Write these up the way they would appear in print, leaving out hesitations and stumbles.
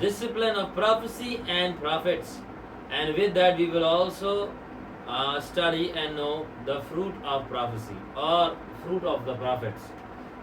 discipline of prophecy and prophets, and with that we will also study and know the fruit of prophecy or fruit of the prophets.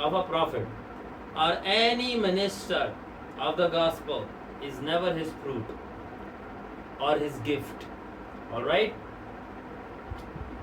of a prophet or any minister of the gospel is never his fruit or his gift. All right?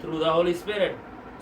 through the Holy Spirit.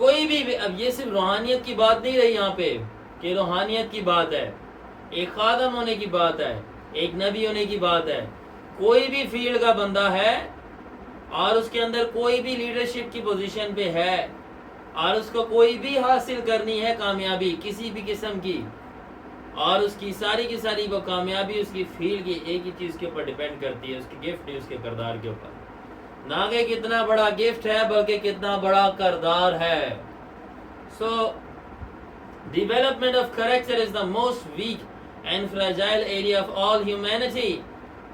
کوئی بھی اب یہ صرف روحانیت کی بات نہیں رہی یہاں پہ کہ روحانیت کی بات ہے، ایک خادم ہونے کی بات ہے، ایک نبی ہونے کی بات ہے. کوئی بھی فیلڈ کا بندہ ہے اور اس کے اندر کوئی بھی لیڈرشپ کی پوزیشن پہ ہے اور اس کو کوئی بھی حاصل کرنی ہے کامیابی کسی بھی قسم کی، اور اس کی ساری وہ کامیابی اس کی فیلڈ کی ایک ہی چیز کے اوپر ڈیپینڈ کرتی ہے، اس کی گفٹ نہیں، اس کے کردار کے اوپر. نہ کہ کتنا بڑا گفٹ ہے بلکہ کتنا بڑا کردار ہے. So development of character is the most weak and fragile area of all humanity.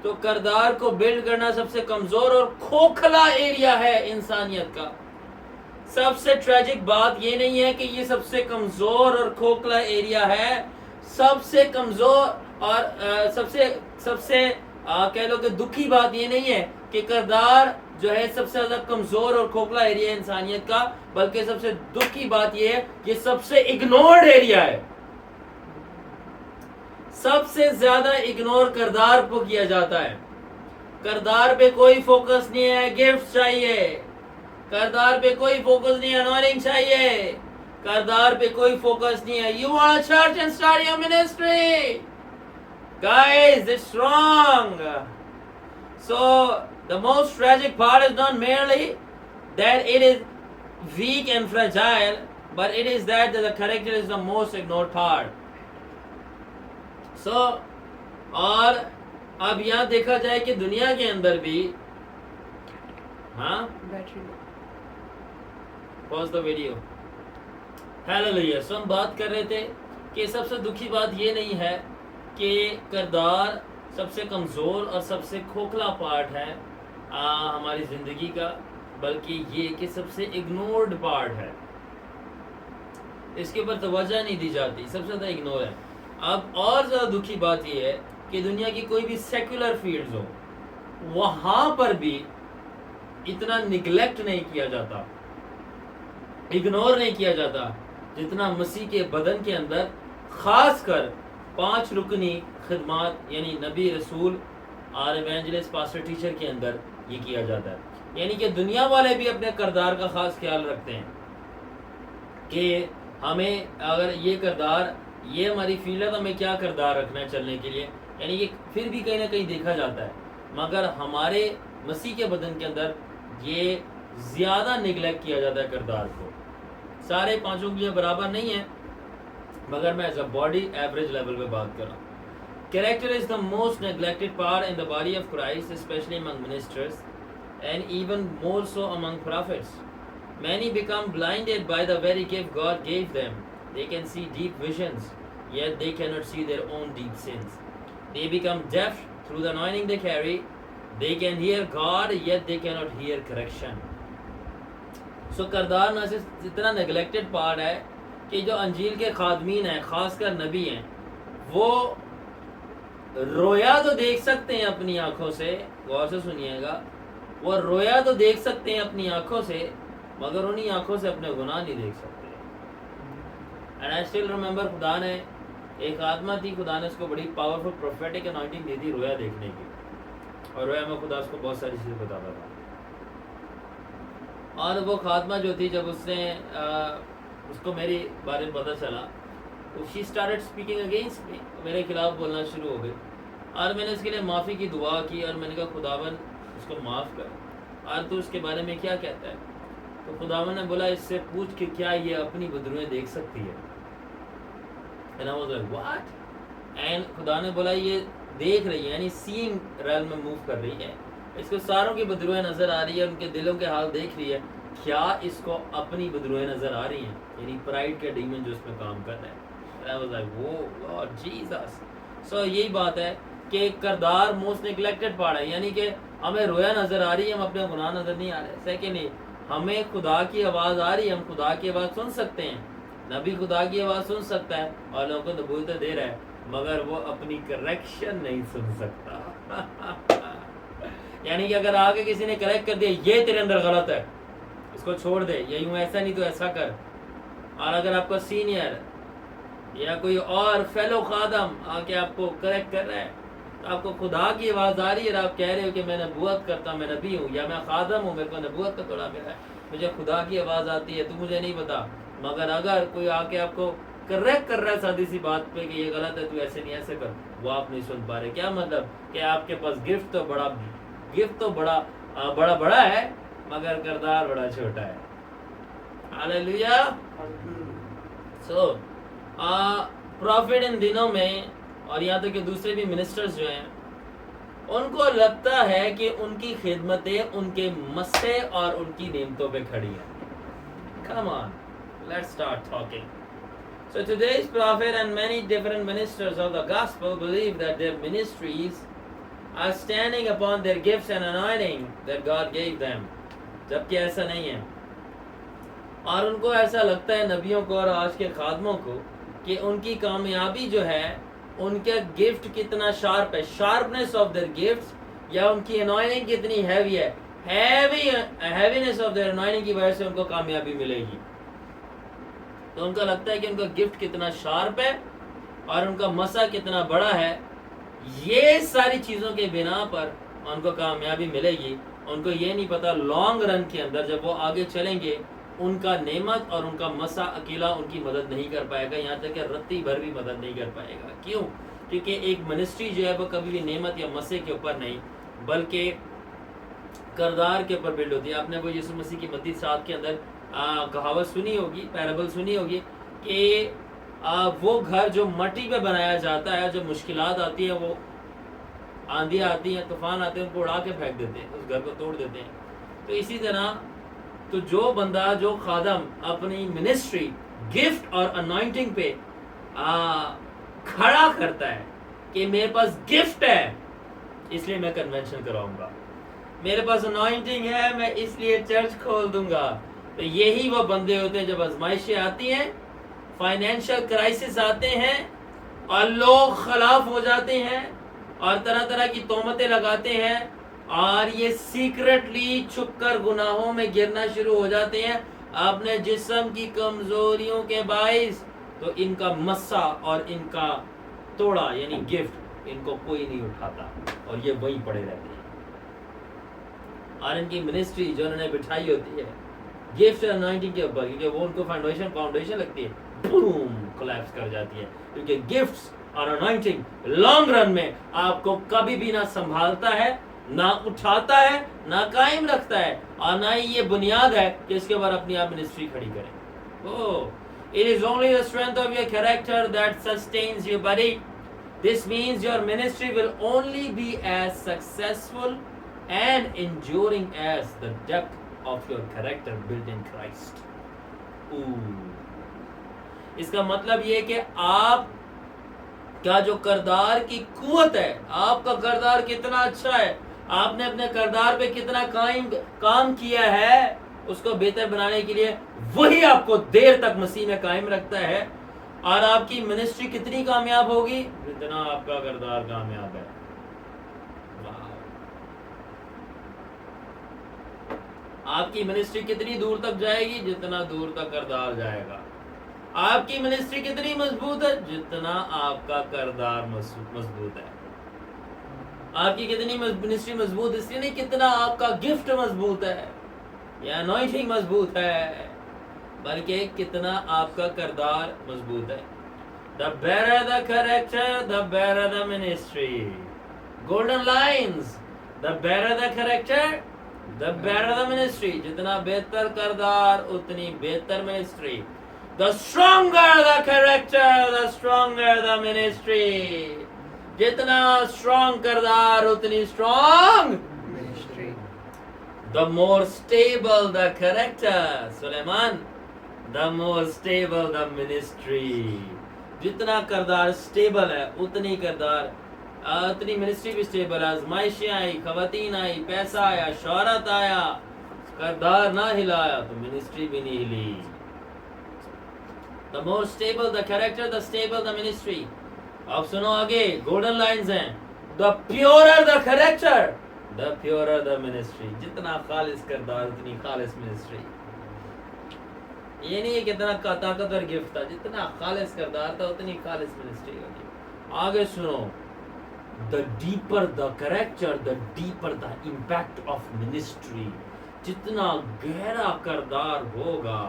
تو کردار کو بلڈ کرنا سب سے کمزور اور کھوکھلا ایریا ہے انسانیت کا. سب سے ٹریجک بات یہ نہیں ہے کہ یہ سب سے کمزور اور کھوکھلا ایریا ہے، سب سے کمزور اور سب سے کہہ لو کہ دکھی بات یہ نہیں ہے کہ کردار جو ہے سب سے زیادہ کمزور اور کھوکھلا ایریا ہے انسانیت کا، بلکہ سب سے دکھی بات یہ ہے کہ سب سے اگنورڈ ایریا ہے. سب سے زیادہ اگنور کردار کو کیا جاتا ہے. کردار پہ کوئی فوکس نہیں ہے، گفٹ چاہیے. کردار پہ کوئی فوکس نہیں ہے، انوائنٹنگ چاہیے. کردار پہ کوئی فوکس نہیں ہے. You want a church and start your ministry. Guys, it's wrong. So, the most tragic part is not merely that it is weak and fragile, but it is that the character is the most ignored part. So, اور اب یہاں دیکھا جائے کہ دنیا کے اندر بھی ہاں پاز دا ویڈیو. ہیلیلویا. سو ہم بات کر رہے تھے کہ سب سے دکھی بات یہ نہیں ہے کہ کردار سب سے کمزور اور سب سے کھوکھلا پارٹ ہے ہماری زندگی کا، بلکہ یہ کہ سب سے اگنورڈ پارٹ ہے. اس کے اوپر توجہ نہیں دی جاتی، سب سے زیادہ اگنور ہے. اب اور زیادہ دکھی بات یہ ہے کہ دنیا کی کوئی بھی سیکولر فیلڈز ہو وہاں پر بھی اتنا نگلیکٹ نہیں کیا جاتا، اگنور نہیں کیا جاتا جتنا مسیح کے بدن کے اندر، خاص کر 5 رکنی خدمات یعنی نبی، رسول اور ایونجلسٹ، پاسٹر، ٹیچر کے اندر یہ کیا جاتا ہے. یعنی کہ دنیا والے بھی اپنے کردار کا خاص خیال رکھتے ہیں کہ ہمیں اگر یہ کردار، یہ ہماری فیلڈ ہے تو ہمیں کیا کردار رکھنا ہے چلنے کے لیے. یعنی یہ پھر بھی کہیں نہ کہیں دیکھا جاتا ہے، مگر ہمارے مسیح کے بدن کے اندر یہ زیادہ نگلیکٹ کیا جاتا ہے کردار کو. سارے 5 کے لیے برابر نہیں ہے، مگر میں as a body average level پہ بات کر رہا ہوں. Character is the most neglected part in the body of Christ, especially among ministers, and even more so among prophets. Many become blinded by the very gift God gave them. They can see deep visions, yet they cannot see their own deep sins. They become deaf through the anointing they carry. They can hear God, yet they cannot hear correction. So کردار میں سے اتنا neglected part ہے کہ جو انجیل کے خادمین ہیں، خاص کر نبی ہیں، وہ رویا تو دیکھ سکتے ہیں اپنی آنکھوں سے، غور سے سنیے گا، وہ رویا تو دیکھ سکتے ہیں اپنی آنکھوں سے، مگر انہی آنکھوں سے اپنے گناہ نہیں دیکھ سکتے. And I still remember خدا نے ایک آدمی تھی، خدا نے اس کو بڑی پاورفل پروفیٹک انوائنٹنگ دی تھی رویا دیکھنے کی، اور رویا میں خدا اس کو بہت ساری چیزیں بتاتا تھا. اور وہ خاتمہ جو تھی، جب اس نے اس کو میری بارے میں پتہ چلا، she started speaking against me، میرے خلاف بولنا شروع ہو گئی. اور میں نے اس کے لیے معافی کی دعا کی اور میں نے کہا خداون اس کو معاف کر، اور تو اس کے بارے میں کیا کہتا ہے؟ تو خداون نے بولا اس سے پوچھ کہ کیا یہ اپنی بدروئیں دیکھ سکتی ہے. And I was like, what? And خدا نے بولا یہ دیکھ رہی ہے، یعنی سینگ ریل میں موو کر رہی ہے، اس کو ساروں کی بدروئیں نظر آ رہی ہے، ان کے دلوں کے حال دیکھ رہی ہے. کیا اس کو اپنی بدروئیں نظر آ رہی ہیں؟ یعنی پرائڈ کا ڈیمن جو اس میں کام کر رہا ہے. I was like, whoa, Lord Jesus. So یہی بات ہے کہ کردار موسٹ نیگلیکٹڈ پارٹ ہے، یعنی کہ ہمیں رویا نظر آ رہی ہے، ہم اپنے گناہ نظر نہیں آ رہے. سیکنڈلی ہمیں خدا کی آواز آ رہی ہے، ہم خدا کی آواز سن سکتے ہیں، نبی خدا کی آواز سن سکتا ہے اور لوگوں کو نبوتیں دے رہا ہے، مگر وہ اپنی کریکشن نہیں سن سکتا. یعنی کہ اگر آگے کسی نے کریکٹ کر دیا یہ تیرے اندر غلط ہے، اس کو چھوڑ دے، یا یوں ایسا نہیں تو ایسا کر. اور اگر آپ کا سینئر یا کوئی اور فیلو خادم آ کے آپ کو کریکٹ کر رہا ہے، تو آپ کو خدا کی آواز آ رہی ہے اور آپ کہہ رہے ہو کہ میں نبوت کرتا ہوں، میں نبی ہوں یا میں خادم ہوں، میرے کو نبوت کا توڑا ملا ہے، مجھے خدا کی آواز آتی ہے تو مجھے نہیں پتا، مگر اگر کوئی آ کے آپ کو کریکٹ کر رہا ہے سادی سی بات پہ کہ یہ غلط ہے تو ایسے نہیں ایسے کر، وہ آپ نہیں سن پا رہے. کیا مطلب کہ آپ کے پاس گفٹ تو بڑا ہے مگر کردار بڑا چھوٹا ہے. ہاللیلویا. سو پروفٹ ان دنوں میں اور یہاں تک کہ دوسرے بھی منسٹرز جو ہیں ان کو لگتا ہے کہ ان کی خدمتیں ان کے مسئلے اور ان کی نعمتوں پہ کھڑی ہیں. Come on, let's start talking. So today's prophet and many different ministers of the gospel believe that their ministries are standing upon their gifts and anointing that God gave them. جبکہ ایسا نہیں ہے. اور ان کو ایسا لگتا ہے نبیوں کو اور آج کے خادموں کو کہ ان کی کامیابی جو ہے ان کے گفٹ کتنا شارپ ہے، شارپنیس آف دیئر گفٹس، یا ان کی انوائننگ کتنی ہیوی ہے، ہیوینس آف دیئر انوائننگ کی وجہ سے ان کو کامیابی ملے گی. تو ان کا لگتا ہے کہ ان کا گفٹ کتنا شارپ ہے اور ان کا مسا کتنا بڑا ہے. یہ ساری چیزوں کے بنا پر ان کو کامیابی ملے گی. ان کو یہ نہیں پتا لانگ رن کے اندر جب وہ آگے چلیں گے ان کا نعمت اور ان کا مسا اکیلا ان کی مدد نہیں کر پائے گا، یہاں تک کہ رتی بھر بھی مدد نہیں کر پائے گا. کیوں؟ کیونکہ ایک منسٹری جو ہے وہ کبھی بھی نعمت یا مسے کے اوپر نہیں بلکہ کردار کے اوپر بلڈ ہوتی ہے. آپ نے وہ یسوع مسیح کی متی 7 کے اندر کہاوت سنی ہوگی، پیرابل سنی ہوگی کہ وہ گھر جو مٹی پہ بنایا جاتا ہے، جب مشکلات آتی ہیں، وہ آندھی آتی ہیں، طوفان آتے ہیں، ان کو اڑا کے پھینک دیتے ہیں، اس گھر کو توڑ دیتے ہیں. تو اسی طرح تو جو بندہ، جو خادم اپنی منسٹری گفٹ اور انوائنٹنگ پہ کھڑا کرتا ہے کہ میرے پاس گفٹ ہے اس لیے میں کنونشن کراؤں گا، میرے پاس انوائنٹنگ ہے میں اس لیے چرچ کھول دوں گا، تو یہی وہ بندے ہوتے ہیں جب آزمائشیں آتی ہیں، فائنینشیل کرائسس آتے ہیں اور لوگ خلاف ہو جاتے ہیں اور طرح طرح کی تہمتیں لگاتے ہیں اور یہ سیکرٹلی چھپ کر گناہوں میں گرنا شروع ہو جاتے ہیں اپنے جسم کی کمزوریوں کے باعث. تو ان کا مسا اور ان کا توڑا یعنی گفٹ ان کو کوئی نہیں اٹھاتا اور یہ وہیں پڑے رہتے ہیں. اور ان کی منسٹری جو انہوں نے بٹھائی ہوتی ہے گفٹ اور انوائنٹنگ کے اوپر، کیونکہ وہ ان کو فاؤنڈیشن لگتی ہے، بوم کولیپس کر جاتی ہے. کیونکہ گفٹس اور انوائنٹنگ لانگ رن میں آپ کو کبھی بھی نہ سنبھالتا ہے، نہ اٹھاتا ہے، نہ قائم رکھتا ہے، اور نہ ہی یہ بنیاد ہے کہ اس کے اوپر اپنی آپ منسٹری کھڑی کریں. It is only the strength of your character that sustains your body. This means your ministry will only be as successful and enduring as the depth of your character built in Christ. اس کا مطلب یہ کہ آپ کا جو کردار کی قوت ہے، آپ کا کردار کتنا اچھا ہے، آپ نے اپنے کردار پہ کتنا کام کیا ہے، اس کو بہتر بنانے کے لیے وہی آپ کو دیر تک مسیح میں قائم رکھتا ہے. اور آپ کی منسٹری کتنی کامیاب ہوگی جتنا آپ کا کردار کامیاب ہے. آپ کی منسٹری کتنی دور تک جائے گی جتنا دور تک کردار جائے گا. آپ کی منسٹری کتنی مضبوط ہے جتنا آپ کا کردار مضبوط ہے. آپ کی کتنی منسٹری مضبوط اس لیے نہیں کتنا آپ کا گفٹ مضبوط ہے یا انوائنٹنگ مضبوط ہے، بلکہ کتنا آپ کا کردار مضبوط ہے. The better the character, the better the ministry. Golden lines. The better the character, the better the ministry. جتنا بہتر کردار اتنی بہتر ministry. The stronger the character, the stronger the ministry. جتنا strong کردار اتنی strong ministry. The more stable the character, Sulaiman, the more stable the ministry. جتنا کردار سٹیبل ہے اتنی منسٹری بھی سٹیبل ہے. آزمائشیں آئی، خواتین آئی، پیسہ آیا، شہرت آیا، کردار نہ ہلایا تو منسٹری بھی نہیں ہلی. The more stable the character, the stable the ministry. اب سنو آگے گولڈن لائنز ہیں. The purer the character, the purer the ministry. جتنا خالص کردار اتنی خالص منسٹری. یہ نہیں ہے کہ اتنا طاقتور گفٹ تھا، جتنا خالص کردار تھا اتنی خالص منسٹری ہوگی. آگے سنو. The deeper the character, the deeper the impact of ministry. جتنا گہرا کردار ہوگا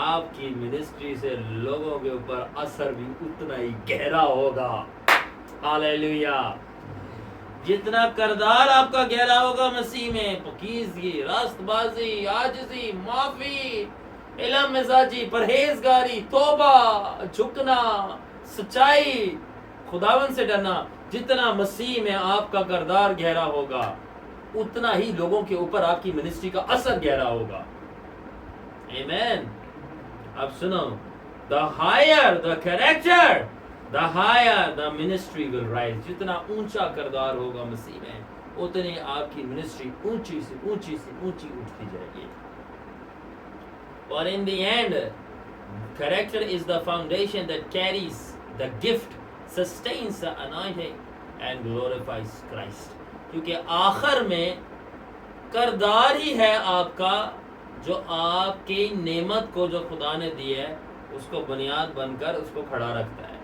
آپ کی منسٹری سے لوگوں کے اوپر اثر بھی اتنا ہی گہرا ہوگا. ہاللیلویا. جتنا کردار آپ کا گہرا ہوگا مسیح میں، پاکیزگی، راست بازی، عاجزی، معافی، علم مزاجی، پرہیزگاری، توبہ، جھکنا، سچائی، خداوند سے ڈرنا، جتنا مسیح میں آپ کا کردار گہرا ہوگا اتنا ہی لوگوں کے اوپر آپ کی منسٹری کا اثر گہرا ہوگا. آمین. اب سنو، the higher the character, the higher the ministry will rise. جتنا اونچا کردار ہوگا مسیح میں اتنی آپ کی منسٹری اونچی سے اونچی سے اونچی اٹھتی جائے گی. اور in the end, character is the foundation that carries the gift, sustains the anointing and glorifies Christ. کیونکہ آخر میں کردار ہی ہے آپ کا جو آپ کی نعمت کو جو خدا نے دی ہے اس کو بنیاد بن کر اس کو کھڑا رکھتا ہے،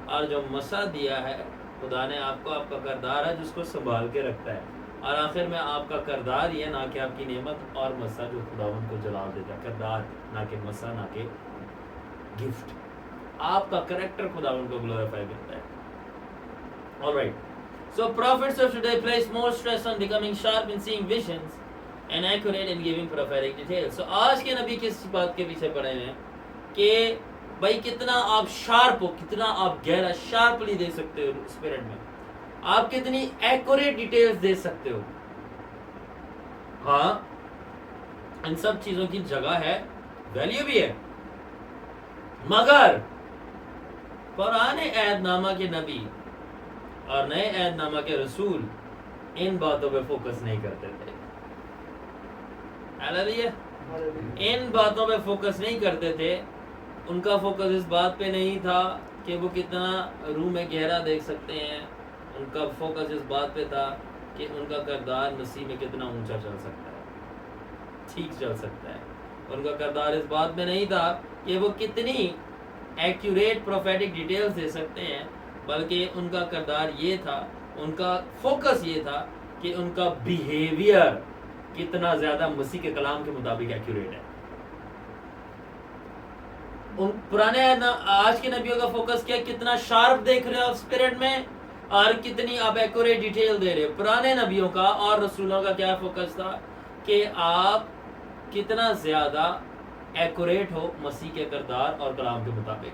اور جو مسا دیا ہے خدا نے آپ کو، آپ کا کردار ہے جس کو سنبھال کے رکھتا ہے. اور آخر میں آپ کا کردار یہ، نہ کہ آپ کی نعمت اور مسا جو خداوند کو جلال دیتا ہے. کردار، نہ کہ مسا، نہ کہ گفٹ. آپ کا کریکٹر خداوند کو گلوریفائی کرتا ہے. Alright. So prophets of today place more stress on becoming sharp in seeing visions and accurate in giving prophetic details. So آج کے نبی کس بات کے پیچھے پڑے ہیں کہ بھائی کتنا آپ شارپ ہو، کتنا آپ گہرا شارپلی دے سکتے ہو اسپرٹ میں، آپ کتنی ایکوریٹ ڈیٹیلز دے سکتے ہو. ہاں ان سب چیزوں کی جگہ ہے، ویلیو بھی ہے، مگر پرانے عہد نامہ کے نبی اور نئے عہد نامہ کے رسول ان باتوں پہ فوکس نہیں کرتے تھے. ہاللیلویا. ان باتوں پہ فوکس نہیں کرتے تھے. ان کا فوکس اس بات پہ نہیں تھا کہ وہ کتنا روح میں گہرا دیکھ سکتے ہیں. ان کا فوکس اس بات پہ تھا کہ ان کا کردار مسیح میں کتنا اونچا چل سکتا ہے، ٹھیک چل سکتا ہے. ان کا کردار اس بات میں نہیں تھا کہ وہ کتنی ایکوریٹ پروفیٹک ڈیٹیلز دے سکتے ہیں، بلکہ ان کا کردار یہ تھا، ان کا فوکس یہ تھا کہ ان کا بیہیویئر کتنا زیادہ مسیح کے کلام کے مطابق ایکوریٹ ہے. ان پرانے آج کے نبیوں کا فوکس کیا، کتنا شارپ دیکھ رہے ہو آپ اسپرٹ میں اور کتنی آپ ایکوریٹ ڈیٹیل دے رہے ہو. پرانے نبیوں کا اور رسولوں کا کیا فوکس تھا کہ آپ کتنا زیادہ ایکوریٹ ہو مسیح کے کردار اور کلام کے مطابق.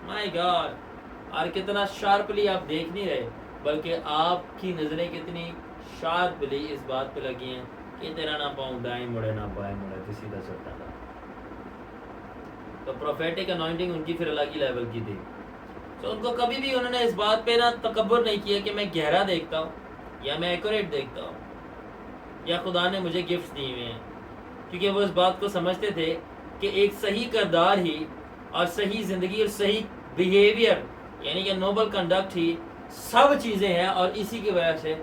مائی گاڈ. اور کتنا شارپلی آپ دیکھ نہیں رہے بلکہ آپ کی نظریں کتنی شارپلی اس بات پہ لگی ہیں کہ تیرا نہ پاؤں دائیں مڑے نہ بائیں مڑے، تو سیدھا چلتا تھا. تو پروفیٹک انوائنٹنگ ان کی پھر الگ ہی لیول کی تھی. تو ان کو کبھی بھی انہوں نے اس بات پہ نہ تکبر نہیں کیا کہ میں گہرا دیکھتا ہوں یا میں ایکوریٹ دیکھتا ہوں یا خدا نے مجھے گفٹ دیے ہوئے ہیں، کیونکہ وہ اس بات کو سمجھتے تھے کہ ایک صحیح کردار ہی اور صحیح زندگی اور صحیح بیہیویئر یعنی کہ نوبل کنڈکٹ ہی سب چیزیں ہیں، اور اسی کی وجہ سے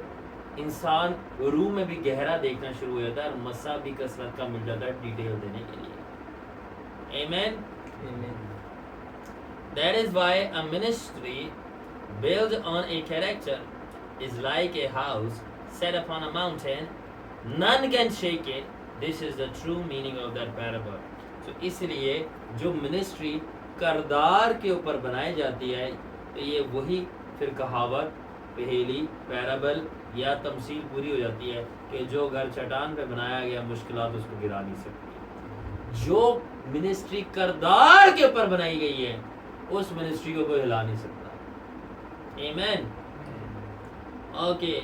انسان روح میں بھی گہرا دیکھنا شروع ہو جاتا ہے اور مسا بھی کثرت کا مل جاتا ہے ڈیٹیل دینے کے لیے. Amen. That is why a ministry built on a character is like a house set upon a mountain. None can shake it. This is the true meaning of that parable. So اس لیے جو ministry کردار کے اوپر بنائی جاتی ہے تو یہ وہی پھر کہاوت، پہیلی، پیرابل یا تمثیل پوری ہو جاتی ہے کہ جو گھر چٹان پہ بنایا گیا مشکلات اس کو گرا نہیں سکتی. جو منسٹری کردار کے اوپر بنائی گئی ہے اس منسٹری کو کوئی ہلا نہیں سکتا. آمین. اوکے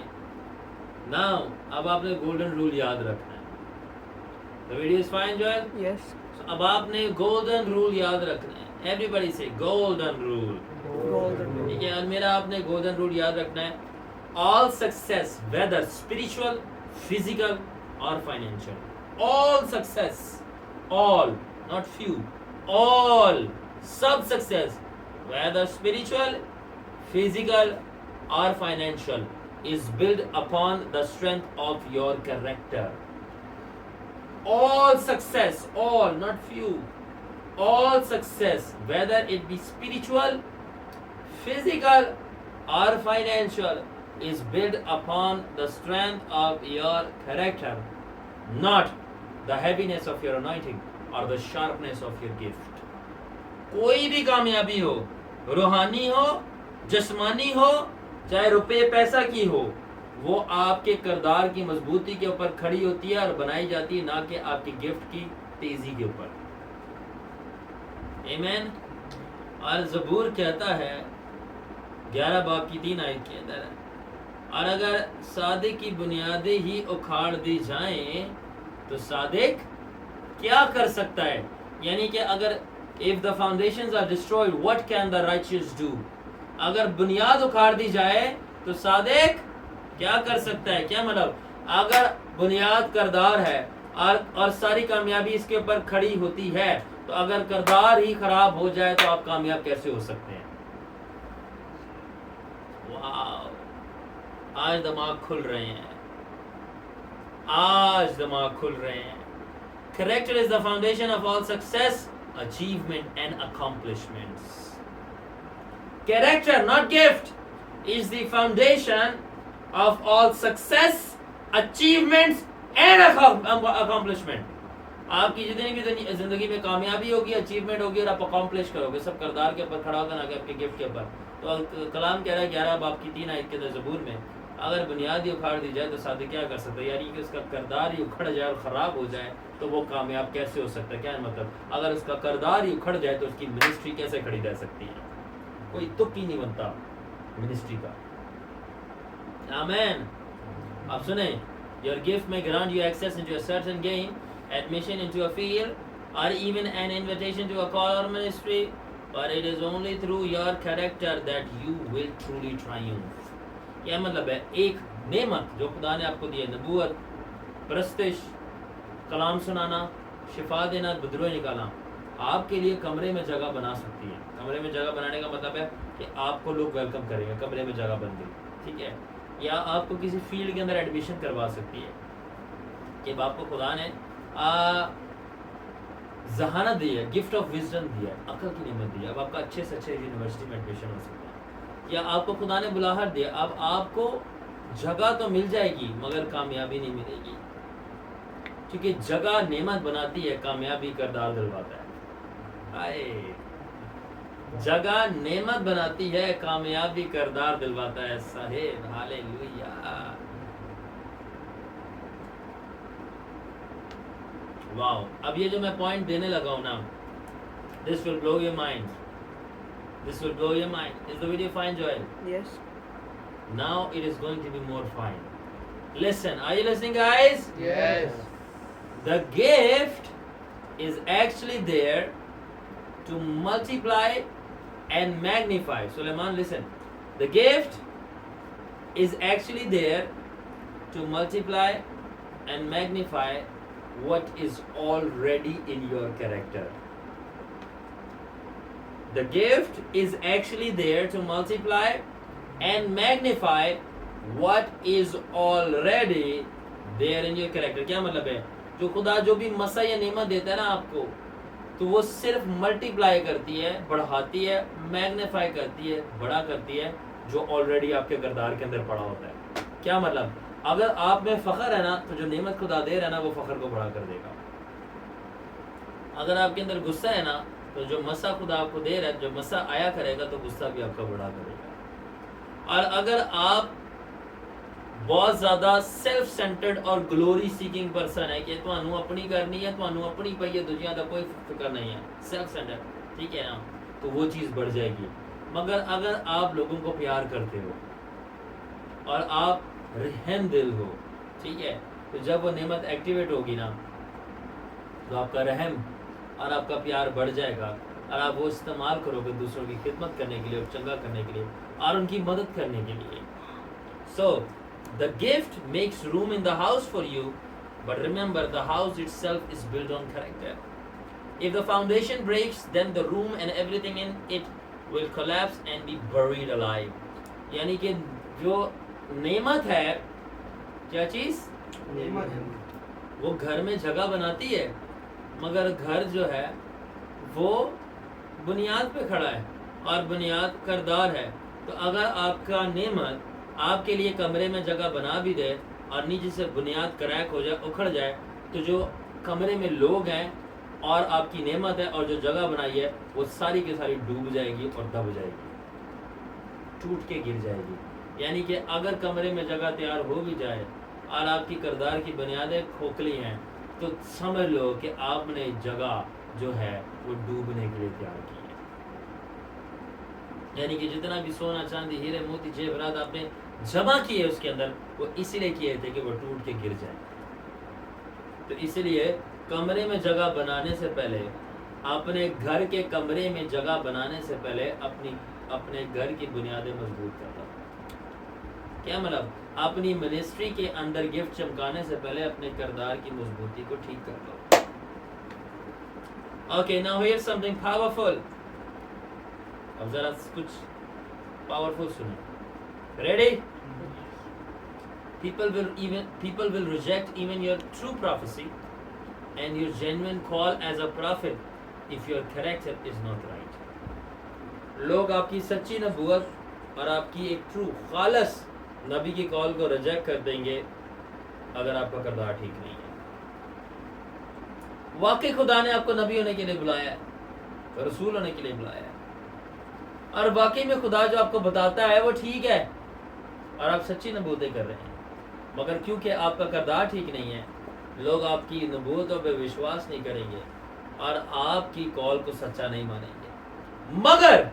ناؤ اب آپ نے گولڈن رول یاد رکھنا ہے. The video is fine, Joel? Yes. اب آپ نے گولڈن رول یاد رکھنا ہے. Everybody say golden rule. Golden rule. ٹھیک ہے، المیرا آپ نے گولڈن رول یاد رکھنا ہے. All success, whether spiritual, physical or financial, all success, all, not few, all, sub success, whether spiritual, physical or financial, is built upon the strength of your character. All success, all, not few, all success, whether it be spiritual, physical or financial, is built upon the strength of your character. not the heaviness of your anointing or the sharpness of your gift. کوئی بھی کامیابی ہو، روحانی ہو، جسمانی ہو، چاہے روپے پیسہ کی ہو، وہ آپ کے کردار کی مضبوطی کے اوپر کھڑی ہوتی ہے اور بنائی جاتی ہے، نہ کہ آپ کی گفٹ کی تیزی کے اوپر. آمین. اور زبور کہتا ہے 11 باب کی 3 آیت کے اندر، اور اگر صادق کی بنیادیں ہی اکھاڑ دی جائیں تو صادق کیا کر سکتا ہے؟ یعنی کہ اگر if the foundations are destroyed what can the righteous do؟ اگر بنیاد اکھاڑ دی جائے تو صادق کیا کر سکتا ہے؟ کیا مطلب؟ اگر بنیاد کردار ہے اور ساری کامیابی اس کے اوپر کھڑی ہوتی ہے، تو اگر کردار ہی خراب ہو جائے تو آپ کامیاب کیسے ہو سکتے ہیں؟ واو، آج دماغ کھل رہے ہیں، آج دماغ کھل رہے ہیں. Character is the foundation of all success, achievement and accomplishments. Character, not gift, is the foundation of all success, achievements and accomplishment. آپ کی جتنی بھی زندگی میں کامیابی ہوگی، اچیومنٹ ہوگی، اور آپ اکمپلش کرو گے، سب کردار کے اوپر کھڑا ہوگا، نہ کہ آپ کے گفٹ کے اوپر. تو کلام کہہ رہا ہے 11 باب کی 3 آیت کے زبور میں، اگر بنیاد ہی اکھاڑ دی جائے تو صادق کیا کر سکتا ہے؟ یعنی کہ اس کا کردار ہی اکھڑ جائے اور خراب ہو جائے تو وہ کامیاب کیسے ہو سکتا ہے؟ کیا مطلب؟ اگر اس کا کردار ہی اکھڑ جائے تو اس کی منسٹری کیسے کھڑی رہ سکتی ہے؟ کوئی تک ہی نہیں بنتا منسٹری کا. آمین. آپ سنیں، your gift may grant you access into a certain game, admission into a field, or even an invitation to a call or ministry, but it is only through your character that you will truly triumph. کیا مطلب ہے؟ ایک نعمت جو خدا نے آپ کو دی ہے، نبوت، پرستش، کلام سنانا، شفا دینا، بدروہ نکالنا، آپ کے لیے کمرے میں جگہ بنا سکتی ہے. کمرے میں جگہ بنانے کا مطلب ہے کہ آپ کو لوگ ویلکم کریں گے، کمرے میں جگہ بن گئی، ٹھیک ہے. یا آپ کو کسی فیلڈ کے اندر ایڈمیشن کروا سکتی ہے کہ آپ کو خدا نے ذہانت دی ہے، گفٹ آف وزڈم دیا ہے، عقل کی نعمت دی ہے، اب آپ کا اچھے سے اچھے یونیورسٹی میں ایڈمیشن ہو سکتا ہے. یا آپ کو خدا نے بلاہٹ دیا، اب آپ کو جگہ تو مل جائے گی مگر کامیابی نہیں ملے گی، کیونکہ جگہ نعمت بناتی ہے، کامیابی کردار دلواتا ہے. جگہ نعمت بناتی ہے، کامیابی کردار دلواتا ہے. صاحب ہاللیلویا. واو. اب یہ جو میں پوائنٹ دینے لگا ہوں نا، this will blow your mind. This will blow your mind. Is the video fine, Joel? Yes. Now it is going to be more fine. Listen, are you listening, guys? Yes. The gift is actually there to multiply and magnify. Suleiman, listen. The gift is actually there to multiply and magnify what is already in your character. The gift is actually there to multiply and magnify what is already there in your character. کیا مطلب ہے؟ جو خدا جو بھی مسا یا نعمت دیتا ہے نا آپ کو، تو وہ صرف ملٹیپلائی کرتی ہے، بڑھاتی ہے، میگنیفائی کرتی ہے، بڑا کرتی ہے جو آلریڈی آپ کے کردار کے اندر پڑا ہوتا ہے. کیا مطلب؟ اگر آپ میں فخر ہے نا تو جو نعمت خدا دے رہا ہے نا وہ فخر کو بڑا کر دے گا. اگر آپ کے اندر غصہ ہے نا تو جو مسا خدا آپ کو دے رہا ہے، جو مسا آیا کرے گا تو غصہ بھی آپ کا بڑا کرے گا. اور اگر آپ بہت زیادہ سیلف سینٹرڈ اور گلوری سیکنگ پرسن ہے کہ تمہوں اپنی کرنی ہے، تمہوں اپنی پئی ہے، دنیا کا کوئی فکر نہیں ہے، سیلف سینٹرڈ، ٹھیک ہے نا، تو وہ چیز بڑھ جائے گی. مگر اگر آپ لوگوں کو پیار کرتے ہو اور آپ رحم دل ہو، ٹھیک ہے، تو جب وہ نعمت ایکٹیویٹ ہوگی نا تو آپ کا رحم اور آپ کا پیار بڑھ جائے گا، اور آپ وہ استعمال کرو گے دوسروں کی خدمت کرنے کے لیے اور چنگا کرنے کے لیے اور ان کی مدد کرنے کے لیے. So the gift makes room in the house for you, but remember the house itself is built on character. If the foundation breaks, then the room and everything in it will collapse and be buried alive. یعنی کہ جو نعمت ہے، کیا چیز؟ وہ گھر میں جگہ بناتی ہے، مگر گھر جو ہے وہ بنیاد پہ کھڑا ہے اور بنیاد کردار ہے. تو اگر آپ کا نعمت آپ کے لیے کمرے میں جگہ بنا بھی دے اور نیچے سے بنیاد کریک ہو جائے، اکھڑ جائے، تو جو کمرے میں لوگ ہیں اور آپ کی نعمت ہے اور جو جگہ بنائی ہے وہ ساری کی ساری ڈوب جائے گی اور دب جائے گی، ٹوٹ کے گر جائے گی۔ یعنی کہ اگر کمرے میں جگہ تیار ہو بھی جائے اور آپ کی کردار کی بنیادیں کھوکھلی ہیں تو سمجھ لو کہ آپ نے جگہ جو ہے وہ ڈوبنے کے لیے تیار کی ہے۔ یعنی کہ جتنا بھی سونا چاندی ہیرے موتی جیورات آپ نے جمع کیے اس کے اندر، وہ اسی لیے کیے تھے کہ وہ ٹوٹ کے گر جائے۔ تو اس لیے کمرے میں جگہ بنانے سے پہلے، اپنے گھر کے کمرے میں جگہ بنانے سے پہلے اپنے گھر کی بنیادیں مضبوط کرتا ہوں۔ کیا مطلب؟ اپنی منسٹری کے اندر گفٹ چمکانے سے پہلے اپنے کردار کی مضبوطی کو ٹھیک کر لو۔ Okay, now here's something powerful. اب ذرا کچھ پاورفل سنیں۔ Ready? People will reject even your true prophecy and your genuine call as a prophet if your character is not right. لوگ آپ کی سچی نبوت اور آپ کی ایک ٹرو خالص نبی کی کال کو ریجیکٹ کر دیں گے اگر آپ کا کردار ٹھیک نہیں ہے۔ واقعی خدا نے آپ کو نبی ہونے کے لیے بلایا ہے، رسول ہونے کے لیے بلایا ہے، اور واقعی میں خدا جو آپ کو بتاتا ہے وہ ٹھیک ہے اور آپ سچی نبوتیں کر رہے ہیں، مگر کیونکہ آپ کا کردار ٹھیک نہیں ہے لوگ آپ کی نبوتوں پہ وشواس نہیں کریں گے اور آپ کی کال کو سچا نہیں مانیں گے۔ مگر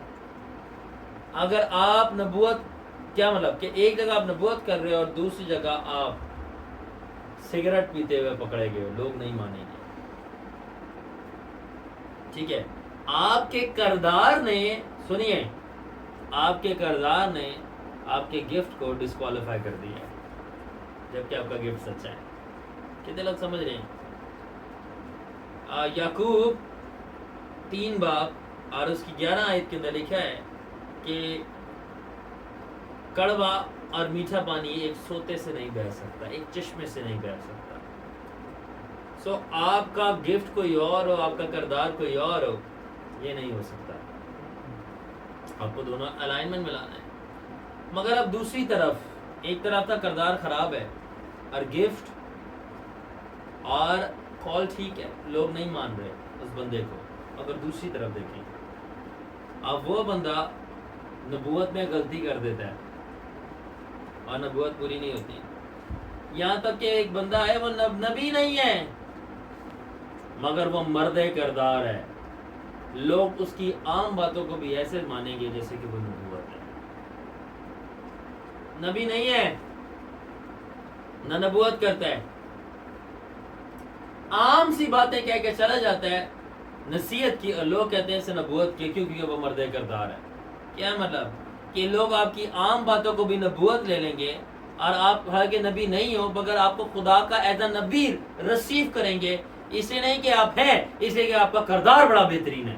اگر آپ نبوت، کیا مطلب کہ ایک جگہ آپ نبوت کر رہے ہو اور دوسری جگہ آپ سگریٹ پیتے ہوئے پکڑے گئے، لوگ نہیں مانیں گے۔ ٹھیک ہے، آپ کے کردار نے، سنیے، آپ کے کردار نے آپ کے گفٹ کو ڈسکوالیفائی کر دیا ہے جبکہ آپ کا گفٹ سچا ہے۔ کتنے لوگ سمجھ رہے ہیں؟ یعقوب 3 باب اور اس کی 11 آیت کے اندر لکھا ہے کہ کڑوا اور میٹھا پانی ایک سوتے سے نہیں بہہ سکتا، ایک چشمے سے نہیں بہہ سکتا۔ سو آپ کا گفٹ کوئی اور ہو، آپ کا کردار کوئی اور ہو، یہ نہیں ہو سکتا۔ آپ کو دونوں الائنمنٹ میں لانا ہے۔ مگر اب دوسری طرف، ایک طرف کا کردار خراب ہے اور گفٹ اور کال ٹھیک ہے، لوگ نہیں مان رہے اس بندے کو، مگر دوسری طرف دیکھیں، اب وہ بندہ نبوت میں غلطی کر دیتا ہے اور نبوت پوری نہیں ہوتی، یہاں تک کہ ایک بندہ ہے وہ نبی نہیں ہے مگر وہ مرد کردار ہے، لوگ اس کی عام باتوں کو بھی ایسے مانیں گے جیسے کہ وہ نبوت ہے۔ نبی نہیں ہے، نہ نبوت کرتا ہے، عام سی باتیں کہہ کے چلا جاتا ہے نصیحت کی، اور لوگ کہتے ہیں اسے نبوت کی کیونکہ وہ مرد کردار ہے۔ کیا مطلب؟ کہ لوگ آپ کی عام باتوں کو بھی نبوت لے لیں گے اور آپ حالانکہ نبی نہیں ہو مگر آپ کو خدا کا ایز اے نبی ریسیو کریں گے، اس لیے نہیں کہ آپ ہیں، اس لیے کہ آپ کا کردار بڑا بہترین ہے۔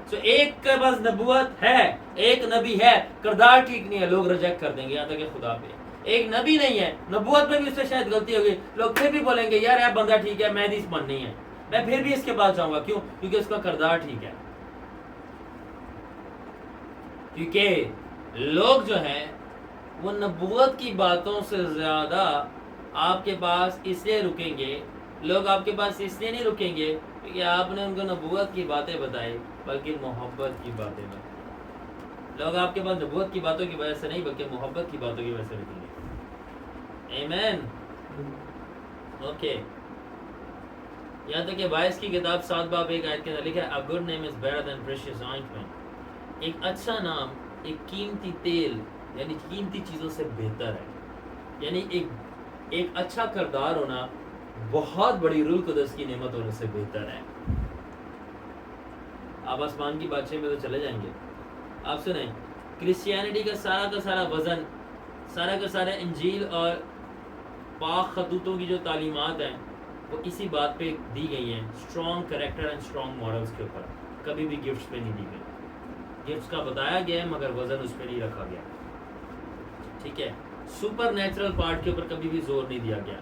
تو ایک کے پاس نبوت ہے، ایک نبی ہے، کردار ٹھیک نہیں ہے، لوگ ریجیکٹ کر دیں گے یہاں تک کہ خدا پہ۔ ایک نبی نہیں ہے، نبوت میں بھی اس سے شاید غلطی ہوگی، لوگ پھر بھی بولیں گے یار بندہ ٹھیک ہے، مہدی من نہیں ہے، میں پھر بھی اس کے پاس جاؤں گا۔ کیوں؟ کیونکہ اس کا کردار ٹھیک ہے۔ کیونکہ لوگ جو ہیں وہ نبوت کی باتوں سے زیادہ آپ کے پاس اس لیے رکیں گے، لوگ آپ کے پاس اس لیے نہیں رکیں گے کہ آپ نے ان کو نبوت کی باتیں بتائی بلکہ محبت کی باتیں بتائی۔ لوگ آپ کے پاس نبوت کی باتوں کی وجہ سے نہیں بلکہ محبت کی باتوں کی وجہ سے رکیں گے۔ آمین۔ اوکے، یہاں تک کہ 22 کی کتاب 7 باب 1 آیت کے اندر لکھا ہے A good name is better than precious ointment۔ ایک اچھا نام ایک قیمتی تیل یعنی قیمتی چیزوں سے بہتر ہے، یعنی ایک اچھا کردار ہونا بہت بڑی روح القدس کی نعمت ہونے سے بہتر ہے۔ آپ آسمان کی بادشاہی میں تو چلے جائیں گے۔ آپ سنیں، کرسچینٹی کا سارا وزن، سارا کا سارا انجیل اور پاک خطوطوں کی جو تعلیمات ہیں وہ اسی بات پہ دی گئی ہیں، strong character and strong morals کے اوپر، کبھی بھی گفٹس پہ نہیں دی گئی۔ گفٹس کا بتایا گیا ہے مگر وزن اس پہ نہیں رکھا گیا، ٹھیک ہے۔ سپر نیچرل پارٹ کے اوپر کبھی بھی زور نہیں دیا گیا،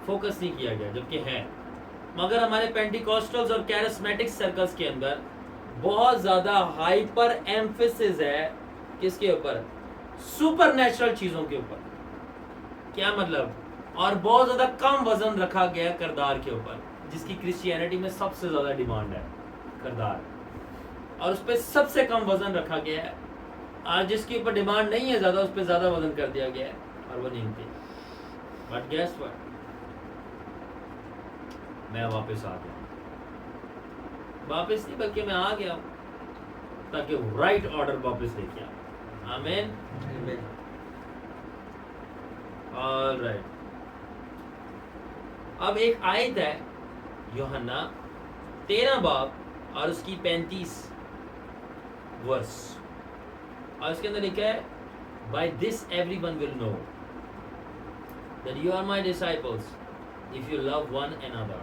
فوکس نہیں کیا گیا، جبکہ ہے۔ مگر ہمارے پینٹیکوسٹلز اور کیرسمیٹک سرکلز کے اندر بہت زیادہ ہائپر ایمفیسس ہے کس کے اوپر؟ سپر نیچرل چیزوں کے اوپر۔ کیا مطلب؟ اور بہت زیادہ کم وزن رکھا گیا کردار کے اوپر، جس کی کرسچینٹی میں سب سے زیادہ ڈیمانڈ ہے کردار، اور اس پہ سب سے کم وزن رکھا گیا ہے. آج جس کے اوپر ڈیمانڈ نہیں ہے زیادہ، اس پہ زیادہ وزن کر دیا گیا ہے، اور وہ نیند تھی. بٹ گیس واٹ، میں واپس آ گیا. واپس نہیں بلکہ میں آ گیا تاکہ رائٹ آرڈر واپس لے کے آؤں. آمین. آلرائٹ. اب ایک آیت ہے یوحنا 13 باب اور اس کی 35 ورس، اور اس کے اندر لکھا ہے By this everyone will know that you are my disciples if you love one another.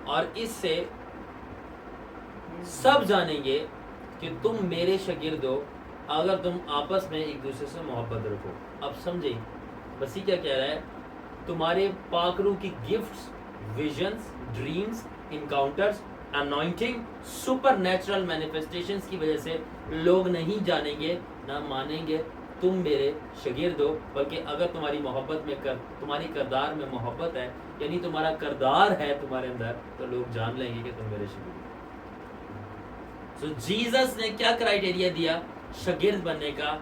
اور اس سے سب جانیں گے کہ تم میرے شاگرد ہو اگر تم آپس میں ایک دوسرے سے محبت رکھو. اب سمجھیں مسیح کیا کہہ رہا ہے؟ تمہارے پاک روح کی gifts, visions, dreams, encounters, anointing, super natural manifestations کی وجہ سے لوگ نہیں جانیں گے، نہ مانیں گے تم میرے شاگرد ہو، بلکہ اگر تمہاری محبت میں تمہاری کردار میں محبت ہے، یعنی تمہارا کردار ہے تمہارے اندر، تو لوگ جان لیں گے کہ تم میرے شاگرد ہو. سو جیزس نے کیا کرائٹیریا دیا شاگرد بننے کا؟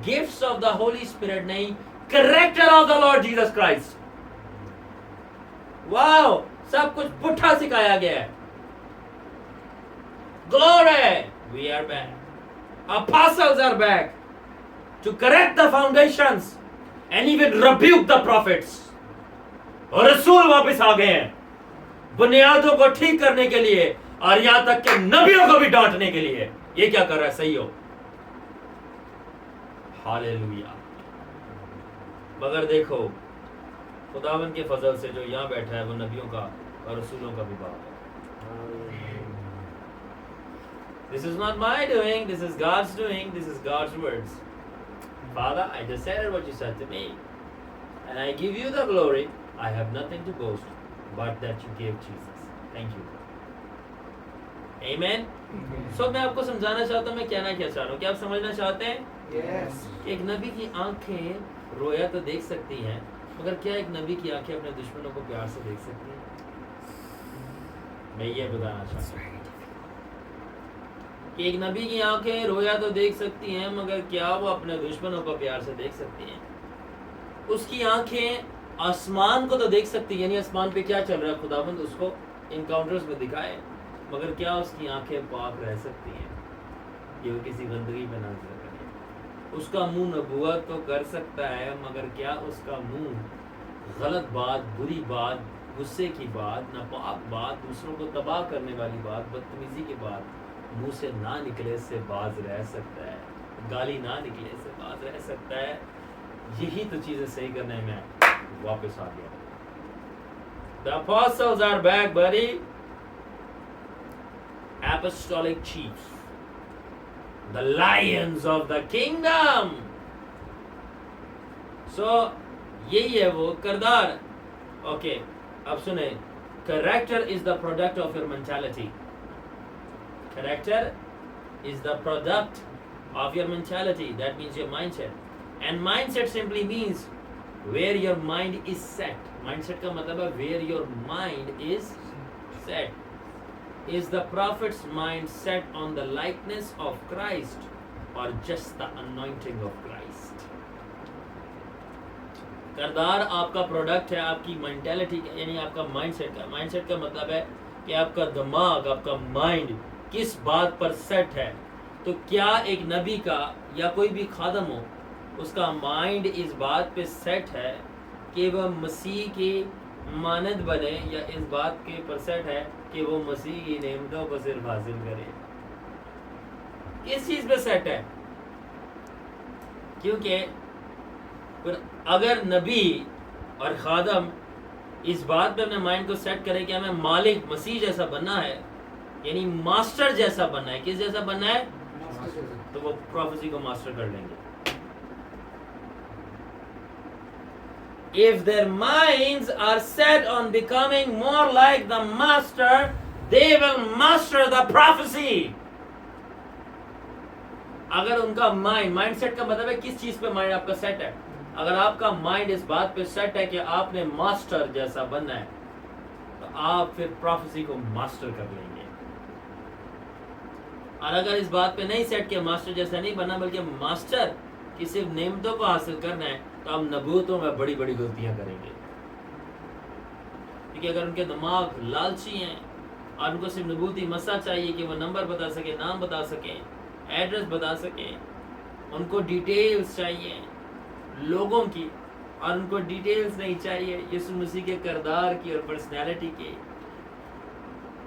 Gifts of the holy spirit نہیں، character of the lord Jesus Christ. Wow, سب کچھ پٹھا سکھایا گیا ہے. Glory, we are back. Apostles are back to correct the foundations and even rebuke the prophets. اور رسول واپس آ گئے ہیں بنیادوں کو ٹھیک کرنے کے لیے، اور یہاں تک کہ نبیوں کو بھی ڈانٹنے کے لیے. یہ کیا کر رہا ہے؟ صحیح ہو. ہاللیلویا. مگر دیکھو خداوند کے فضل سے جو یہاں بیٹھا ہے وہ نبیوں کا اور رسولوں کا بھی باپ ہے. This is not my doing, this is God's doing, this is God's words. Father, I just said what you said to me, and I give you the glory. I have nothing to boast but that you gave Jesus. Thank you. Amen. So میں آپ کو سمجھانا چاہتا ہوں، میں کہنا کیا چاہ رہا ہوں، کیا آپ سمجھنا چاہتے ہیں؟ Yes. کہ ایک نبی کی آنکھیں رویا تو دیکھ سکتی ہیں، مگر کیا ایک نبی کی آنکھیں اپنے دشمنوں کو پیار سے دیکھ سکتی ہیں؟ میں یہ بتانا چاہتا ہوں کہ ایک نبی کی آنکھیں رویا تو دیکھ سکتی ہیں، مگر کیا وہ اپنے دشمنوں کو پیار سے دیکھ سکتی ہیں؟ اس کی آنکھیں آسمان کو تو دیکھ سکتی ہیں، یعنی آسمان پہ کیا چل رہا ہے خداوند اس کو انکاؤنٹرز میں دکھائے، مگر کیا اس کی آنکھیں پاک رہ سکتی ہیں کہ وہ کسی گندگی پہ نظر کرے؟ اس کا منہ نبوت تو کر سکتا ہے، مگر کیا اس کا منہ غلط بات، بری بات، غصے کی بات، ناپاک بات، دوسروں کو تباہ کرنے والی بات، بدتمیزی کی بات منہ سے نہ نکلے سے باز رہ سکتا ہے؟ گالی نہ نکلے سے باز رہ سکتا ہے؟ یہی تو چیزیں صحیح کرنے میں واپس آ گیا. The apostles are back, buddy. Apostolic chiefs, the lions of the kingdom. So یہی ہے وہ کردار. اوکے اب سنیں، character is the product of your mentality. Character is the product of your mentality. That means your mindset. And mindset simply means where your mind is set. Mindset کا مطلب ہے where your mind is set. Is the prophet's mind set on the likeness of Christ or just the anointing of Christ? کردار آپ کا product ہے آپ کی mentality کا، یعنی آپ کا مائنڈ سیٹ کا. مائنڈ سیٹ کا مطلب ہے کہ آپ کا دماغ، آپ کا مائنڈ کس بات پر سیٹ ہے. تو کیا ایک نبی کا یا کوئی بھی خادم ہو، اس کا مائنڈ اس بات پہ سیٹ ہے کہ وہ مسیح کی مانند بنے، یا اس بات کے پر سیٹ ہے کہ وہ مسیح کی نعمتوں کو صرف حاصل کرے؟ کس چیز پہ سیٹ ہے؟ کیونکہ اگر نبی اور خادم اس بات پہ اپنے مائنڈ کو سیٹ کرے کہ ہمیں مالک مسیح جیسا بننا ہے، یعنی ماسٹر جیسا بننا ہے. کس جیسا بننا ہے؟ تو وہ پروفیسی کو ماسٹر کر لیں گے. If their minds are set on becoming more like the master, they will master the prophecy. اگر ان کا مائنڈ سیٹ کا مطلب ہے کس چیز پہ مائنڈ آپ کا سیٹ ہے. اگر آپ کا مائنڈ اس بات پہ سیٹ ہے کہ آپ نے ماسٹر جیسا بننا ہے تو آپ پھر پروفیسی کو ماسٹر کر لیں گے. اور اگر اس بات پہ نہیں سیٹ کہ ماسٹر جیسا نہیں بننا بلکہ ماسٹر کی صرف نعمتوں کو حاصل کرنا ہے تو آپ نبوتوں میں بڑی بڑی غلطیاں کریں گے. کیونکہ اگر ان کے دماغ لالچی ہیں اور ان کو صرف نبوتی مسا چاہیے کہ وہ نمبر بتا سکیں، نام بتا سکیں، ایڈریس بتا سکیں، ان کو ڈیٹیلز چاہیے لوگوں کی اور ان کو ڈیٹیلز نہیں چاہیے یسوع مسیح کے کردار کی اور پرسنالٹی کی،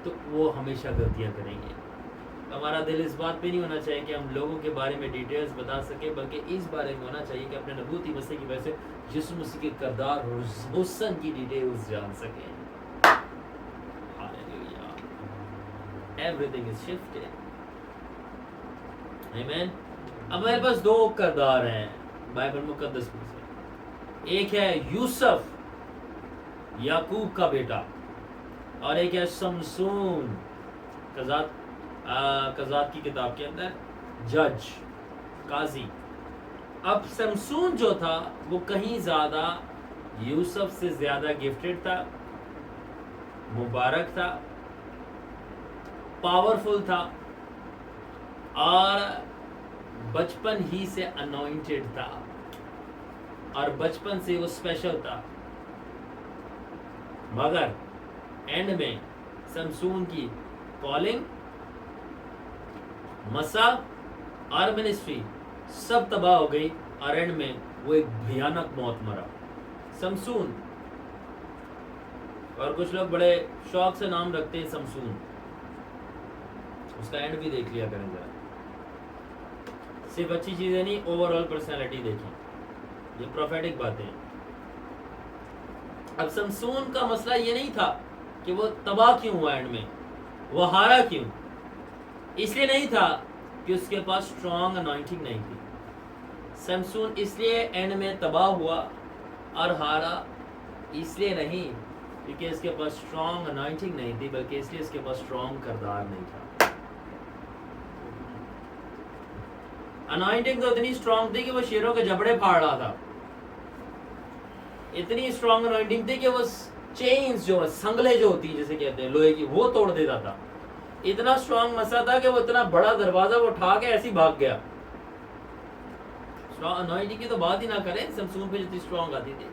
تو وہ ہمیشہ غلطیاں کریں گے. ہمارا دل اس بات پہ نہیں ہونا چاہیے کہ ہم لوگوں کے بارے میں ڈیٹیلز بتا سکیں، بلکہ اس بارے میں ہونا چاہیے کہ اپنے نبوتی مسیح کی وجہ سے یسوع مسیح کے کردار اور حسن کی ڈیٹیلز جان سکیں. Everything is shifted. Amen. اب میرے پاس دو کردار ہیں بائبل مقدس میں سے. ایک ہے یوسف یعقوب کا بیٹا اور ایک ہے سمسون قضات کی کتاب کے اندر جج قاضی. اب سمسون جو تھا وہ کہیں زیادہ یوسف سے زیادہ گفٹڈ تھا، مبارک تھا، پاورفل تھا اور بچپن ہی سے انوائنٹڈ تھا اور بچپن سے وہ اسپیشل تھا. مگر اینڈ میں سمسون کی کالنگ، مسا اور منسٹری سب تباہ ہو گئی اور اینڈ میں وہ ایک بھیانک موت مرا. سمسون، اور کچھ لوگ بڑے شوق سے نام رکھتے ہیں سمسون، اس کا اینڈ بھی دیکھ لیا کریں ذرا. صرف اچھی چیزیں نہیں، اوور آل پرسنالٹی دیکھیں، یہ پروفیٹک باتیں. اب سمسون کا مسئلہ یہ نہیں تھا کہ وہ تباہ کیوں ہوا، اینڈ میں وہ ہارا کیوں. اس لیے نہیں تھا کہ اس کے پاس اسٹرانگ انوائنٹنگ نہیں تھی. سمسون اس لیے اینڈ میں تباہ ہوا اور ہارا اس لیے نہیں کیونکہ اس کے پاس اسٹرانگ انوائنٹنگ نہیں تھی، بلکہ اس لیے اس کے پاس اسٹرانگ کردار نہیں تھا. انوائنٹنگ تو اتنی اسٹرانگ تھی کہ وہ شیروں کے جبڑے پھاڑ رہا تھا. اتنی اسٹرانگ انوائنٹنگ تھی کہ وہ چینز جو سنگلے جو ہوتی ہیں جیسے کہتے ہیں لوہے کی، وہ توڑ دیتا تھا. اتنا اسٹرانگ مسا تھا کہ وہ اتنا بڑا دروازہ وہ اٹھا کے ایسے بھاگ گیا. انوائنٹنگ کی تو بات ہی نہ کریں، سمسون پہ جتنی اسٹرانگ آتی تھی.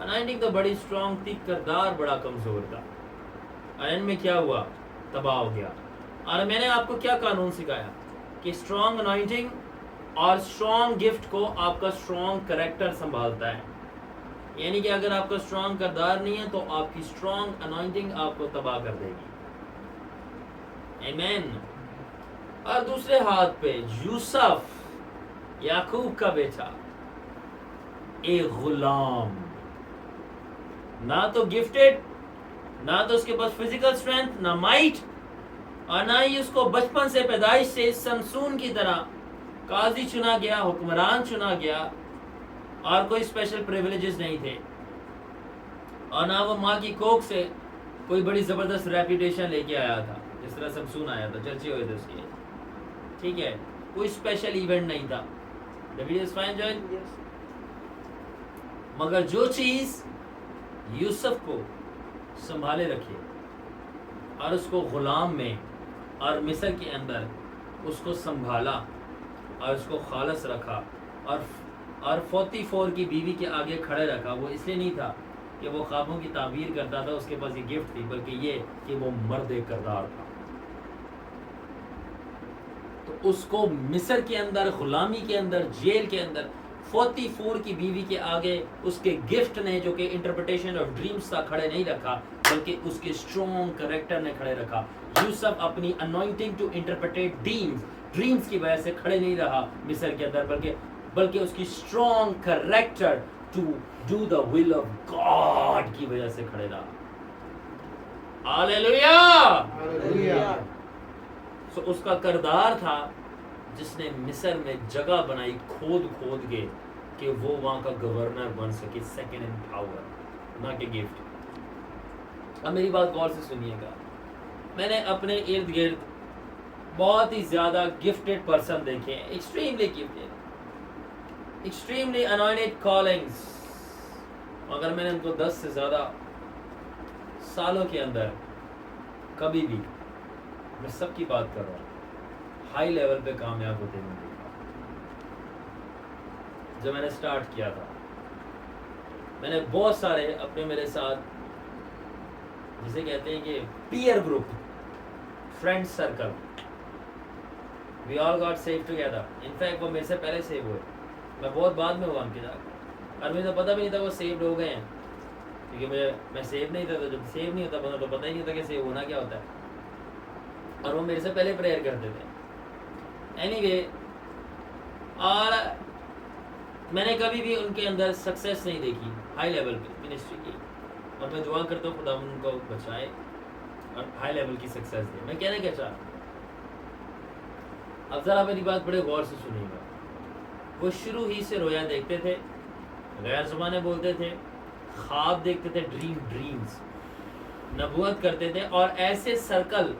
انوائنٹنگ تو بڑی اسٹرانگ تھی، کردار بڑا کمزور تھا. اور ان میں کیا ہوا؟ تباہ ہو گیا. اور میں نے آپ کو کیا قانون سکھایا کہ اسٹرانگ انوائنٹنگ اور اسٹرانگ گفٹ کو آپ کا اسٹرانگ کریکٹر سنبھالتا ہے. یعنی کہ اگر آپ کا اسٹرانگ کردار نہیں ہے تو آپ کی اسٹرانگ انوائنٹنگ آپ کو تباہ کر دے گی. آمین. اور دوسرے ہاتھ پہ یوسف یعقوب کا بیٹا، ایک غلام، نہ تو گفٹڈ، نہ تو اس کے پاس فزیکل اسٹرینتھ، نہ مائٹ، اور نہ ہی اس کو بچپن سے پیدائش سے سمسون کی طرح قاضی چنا گیا، حکمران چنا گیا، اور کوئی اسپیشل پریویلیجز نہیں تھے. اور نہ وہ ماں کی کوکھ سے کوئی بڑی زبردست ریپوٹیشن لے کے آیا تھا جس طرح سمسون آیا تھا، چرچے ہوئے تھے اس کے. ٹھیک ہے، کوئی اسپیشل ایونٹ نہیں تھا. مگر جو چیز یوسف کو سنبھالے رکھے اور اس کو غلام میں اور مصر کے اندر اس کو سنبھالا اور اس کو خالص رکھا اور 44 کی بیوی کے آگے کھڑے رکھا، وہ اس لیے نہیں تھا کہ وہ خوابوں کی تعبیر کرتا تھا، اس کے پاس یہ گفٹ تھی، بلکہ یہ کہ وہ مرد کردار تھا. تو اس کو مصر کے اندر، غلامی کے اندر، جیل کے اندر 44 کی بیوی کے آگے اس کے گفٹ نے جو کہ انٹرپریٹیشن آف ڈریمز تھا کھڑے نہیں رکھا، بلکہ اس کے اسٹرانگ کریکٹر نے کھڑے رکھا. یوسف اپنی انوائنٹنگ ٹو انٹرپریٹ ڈریمز کی وجہ سے کھڑے نہیں رہا مصر کے اندر، بلکہ اس کی strong character to do the will of God کی وجہ سے کھڑے رہا. ہاللیلویہ. سو اس کا کردار تھا جس نے مصر میں جگہ بنائی کھود کے کہ وہ وہاں کا گورنر بن سکے، سیکنڈ ان پاور، نہ کہ گفٹ. اب میری بات غور سے سنیے گا. میں نے اپنے ارد گرد بہت ہی زیادہ گفٹڈ پرسن دیکھے ہیں، extremely gifted. Extremely anointed callings, اگر میں نے ان کو 10 سے زیادہ سالوں کے اندر کبھی بھی، میں سب کی بات کر رہا ہوں، ہائی لیول پہ کامیاب ہوتے ہیں دیکھا۔ جب میں نے سٹارٹ کیا تھا میں نے بہت سارے اپنے میرے ساتھ جسے کہتے ہیں کہ پیئر گروپ، فرینڈ سرکل، وی آل گاٹ سیو ٹوگیدر۔ انفیکٹ وہ میرے سے پہلے سیو ہوئے، میں بہت بعد میں ہوا ان کے ساتھ، اور مجھے تو پتہ بھی نہیں تھا وہ سیوڈ ہو گئے ہیں، کیونکہ میں سیو نہیں تھا، تو جب سیو نہیں ہوتا بندہ تو پتہ ہی نہیں ہوتا کہ سیو ہونا کیا ہوتا ہے، اور وہ میرے سے پہلے پریئر کرتے تھے۔ اینی وے، اور میں نے کبھی بھی ان کے اندر سکسیس نہیں دیکھی ہائی لیول پہ منسٹری کی، اور میں دعا کرتا ہوں خدا ان کو بچائے اور ہائی لیول کی سکسیس دے۔ میں کہنا کیا چاہ رہا ہوں، اب ذرا میری بات بڑے غور سے سنیے گا۔ وہ شروع ہی سے رویا دیکھتے تھے، غیر زبانیں بولتے تھے، خواب دیکھتے تھے، ڈریمز، نبوت کرتے تھے، اور ایسے سرکل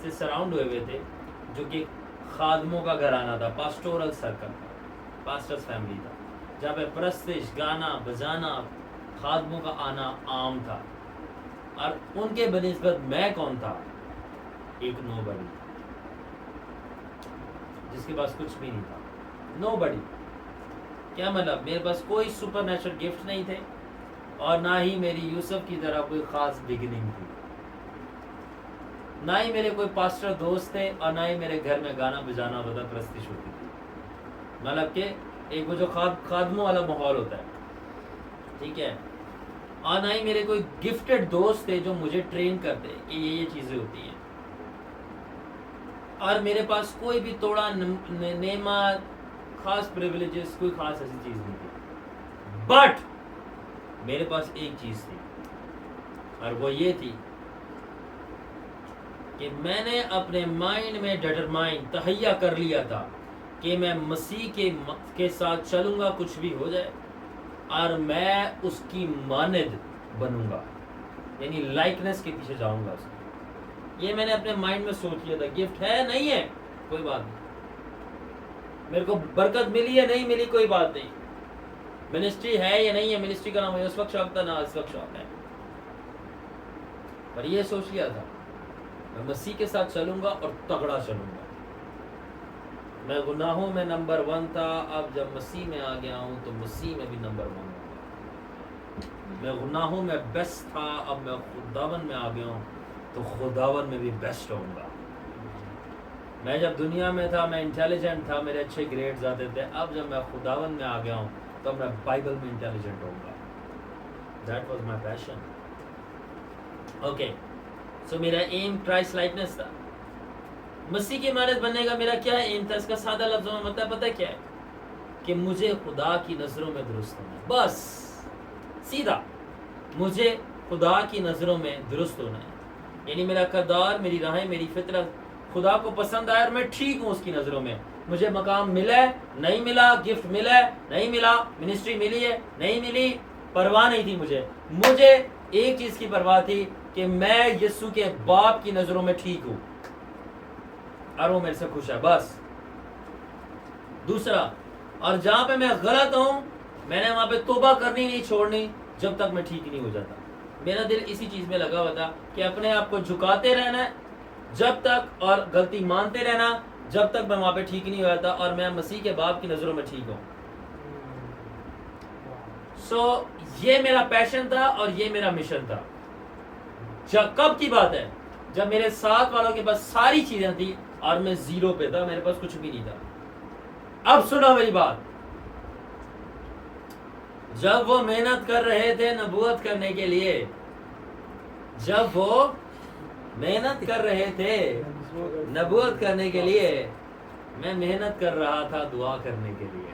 سے سراؤنڈ ہوئے ہوئے تھے جو کہ خادموں کا گھرانہ تھا، پاسٹورل سرکل، پاسٹرز فیملی تھا، جہاں پہ پرستش، گانا بجانا، خادموں کا آنا عام تھا، اور ان کے بنسبت میں کون تھا؟ ایک نو بڑی، جس کے پاس کچھ بھی نہیں تھا، نو بڑی۔ کیا مطلب؟ میرے پاس کوئی سپر نیچرل گفٹ نہیں تھے، اور نہ ہی میری یوسف کی طرح کوئی خاص بگننگ تھی، نہ ہی میرے کوئی پاسٹر دوست تھے، اور نہ ہی میرے گھر میں گانا بجانا ہوتا تھا، پرستش ہوتی تھی، مطلب کہ ایک وہ جو خادموں والا ماحول ہوتا ہے، ٹھیک ہے، اور نہ ہی میرے کوئی گفٹڈ دوست تھے جو مجھے ٹرین کرتے کہ یہ چیزیں ہوتی ہیں، اور میرے پاس کوئی بھی توڑا نعمت، خاص پریویلیجز، کوئی خاص ایسی چیز نہیں تھی، بٹ میرے پاس ایک چیز تھی، اور وہ یہ تھی کہ میں نے اپنے مائنڈ میں ڈٹرمائن تہیہ کر لیا تھا کہ میں مسیح کے ساتھ چلوں گا، کچھ بھی ہو جائے، اور میں اس کی مانند بنوں گا، یعنی لائکنس کے پیچھے جاؤں گا اس کی۔ یہ میں نے اپنے مائنڈ میں سوچ لیا تھا۔ گفٹ ہے نہیں ہے کوئی بات نہیں، میرے کو برکت ملی ہے نہیں ملی کوئی بات نہیں، منسٹری ہے یا نہیں ہے، منسٹری کا نام مجھے اس وقت شوق تھا، نہ اس وقت شوق ہے، پر یہ سوچ لیا تھا میں مسیح کے ساتھ چلوں گا اور تگڑا چلوں گا۔ میں گناہوں میں نمبر 1 تھا، اب جب مسیح میں آ گیا ہوں تو مسیح میں بھی نمبر 1 ہوں گا۔ میں گناہوں میں بیسٹ تھا، اب میں خداوند میں آ گیا ہوں تو خداوند میں بھی بیسٹ ہوں گا۔ میں جب دنیا میں تھا میں انٹیلیجنٹ تھا، میرے اچھے گریڈز آتے تھے، اب جب میں خداوند میں آ گیا ہوں تو میں بائبل میں انٹیلیجنٹ ہوں گا۔ That was my passion. Okay, so میرا ایم کرائسٹ لائکنس تھا، مسیح کی مانند بننے کا میرا کیا ایم تھا؟ اس کا سادہ لفظوں میں مطلب پتہ کیا ہے؟ کہ مجھے خدا کی نظروں میں درست ہونا ہے، بس سیدھا، مجھے خدا کی نظروں میں درست ہونا ہے، یعنی میرا کردار، میری راہیں، میری فطرت خدا کو پسند آئے اور میں ٹھیک ہوں اس کی نظروں میں۔ مجھے مقام ملا ہے نہیں ملا، گفٹ ملا ہے نہیں ملا، منسٹری ملی ہے نہیں ملی، پرواہ نہیں تھی مجھے ایک چیز کی پرواہ تھی کہ میں یسوع کے باپ کی نظروں میں ٹھیک ہوں اور وہ میرے سے خوش ہے، بس۔ دوسرا، اور جہاں پہ میں غلط ہوں میں نے وہاں پہ توبہ کرنی نہیں چھوڑنی جب تک میں ٹھیک نہیں ہو جاتا۔ میرا دل اسی چیز میں لگا ہوا تھا کہ اپنے آپ کو جھکاتے رہنا ہے جب تک، اور غلطی مانتے رہنا جب تک میں وہاں پہ ٹھیک نہیں ہو جاتا اور میں مسیح کے باپ کی نظروں میں ٹھیک ہوں۔ سو یہ میرا پیشن تھا اور یہ میرا مشن تھا۔ کب کی بات ہے؟ جب میرے ساتھ والوں کے پاس ساری چیزیں تھی اور میں زیرو پہ تھا، میرے پاس کچھ بھی نہیں تھا۔ اب سنو میری بات، جب وہ محنت کر رہے تھے نبوت کرنے کے لیے، جب وہ محنت کر رہے تھے نبوت کرنے کے لیے، میں محنت کر رہا تھا دعا کرنے کے لیے۔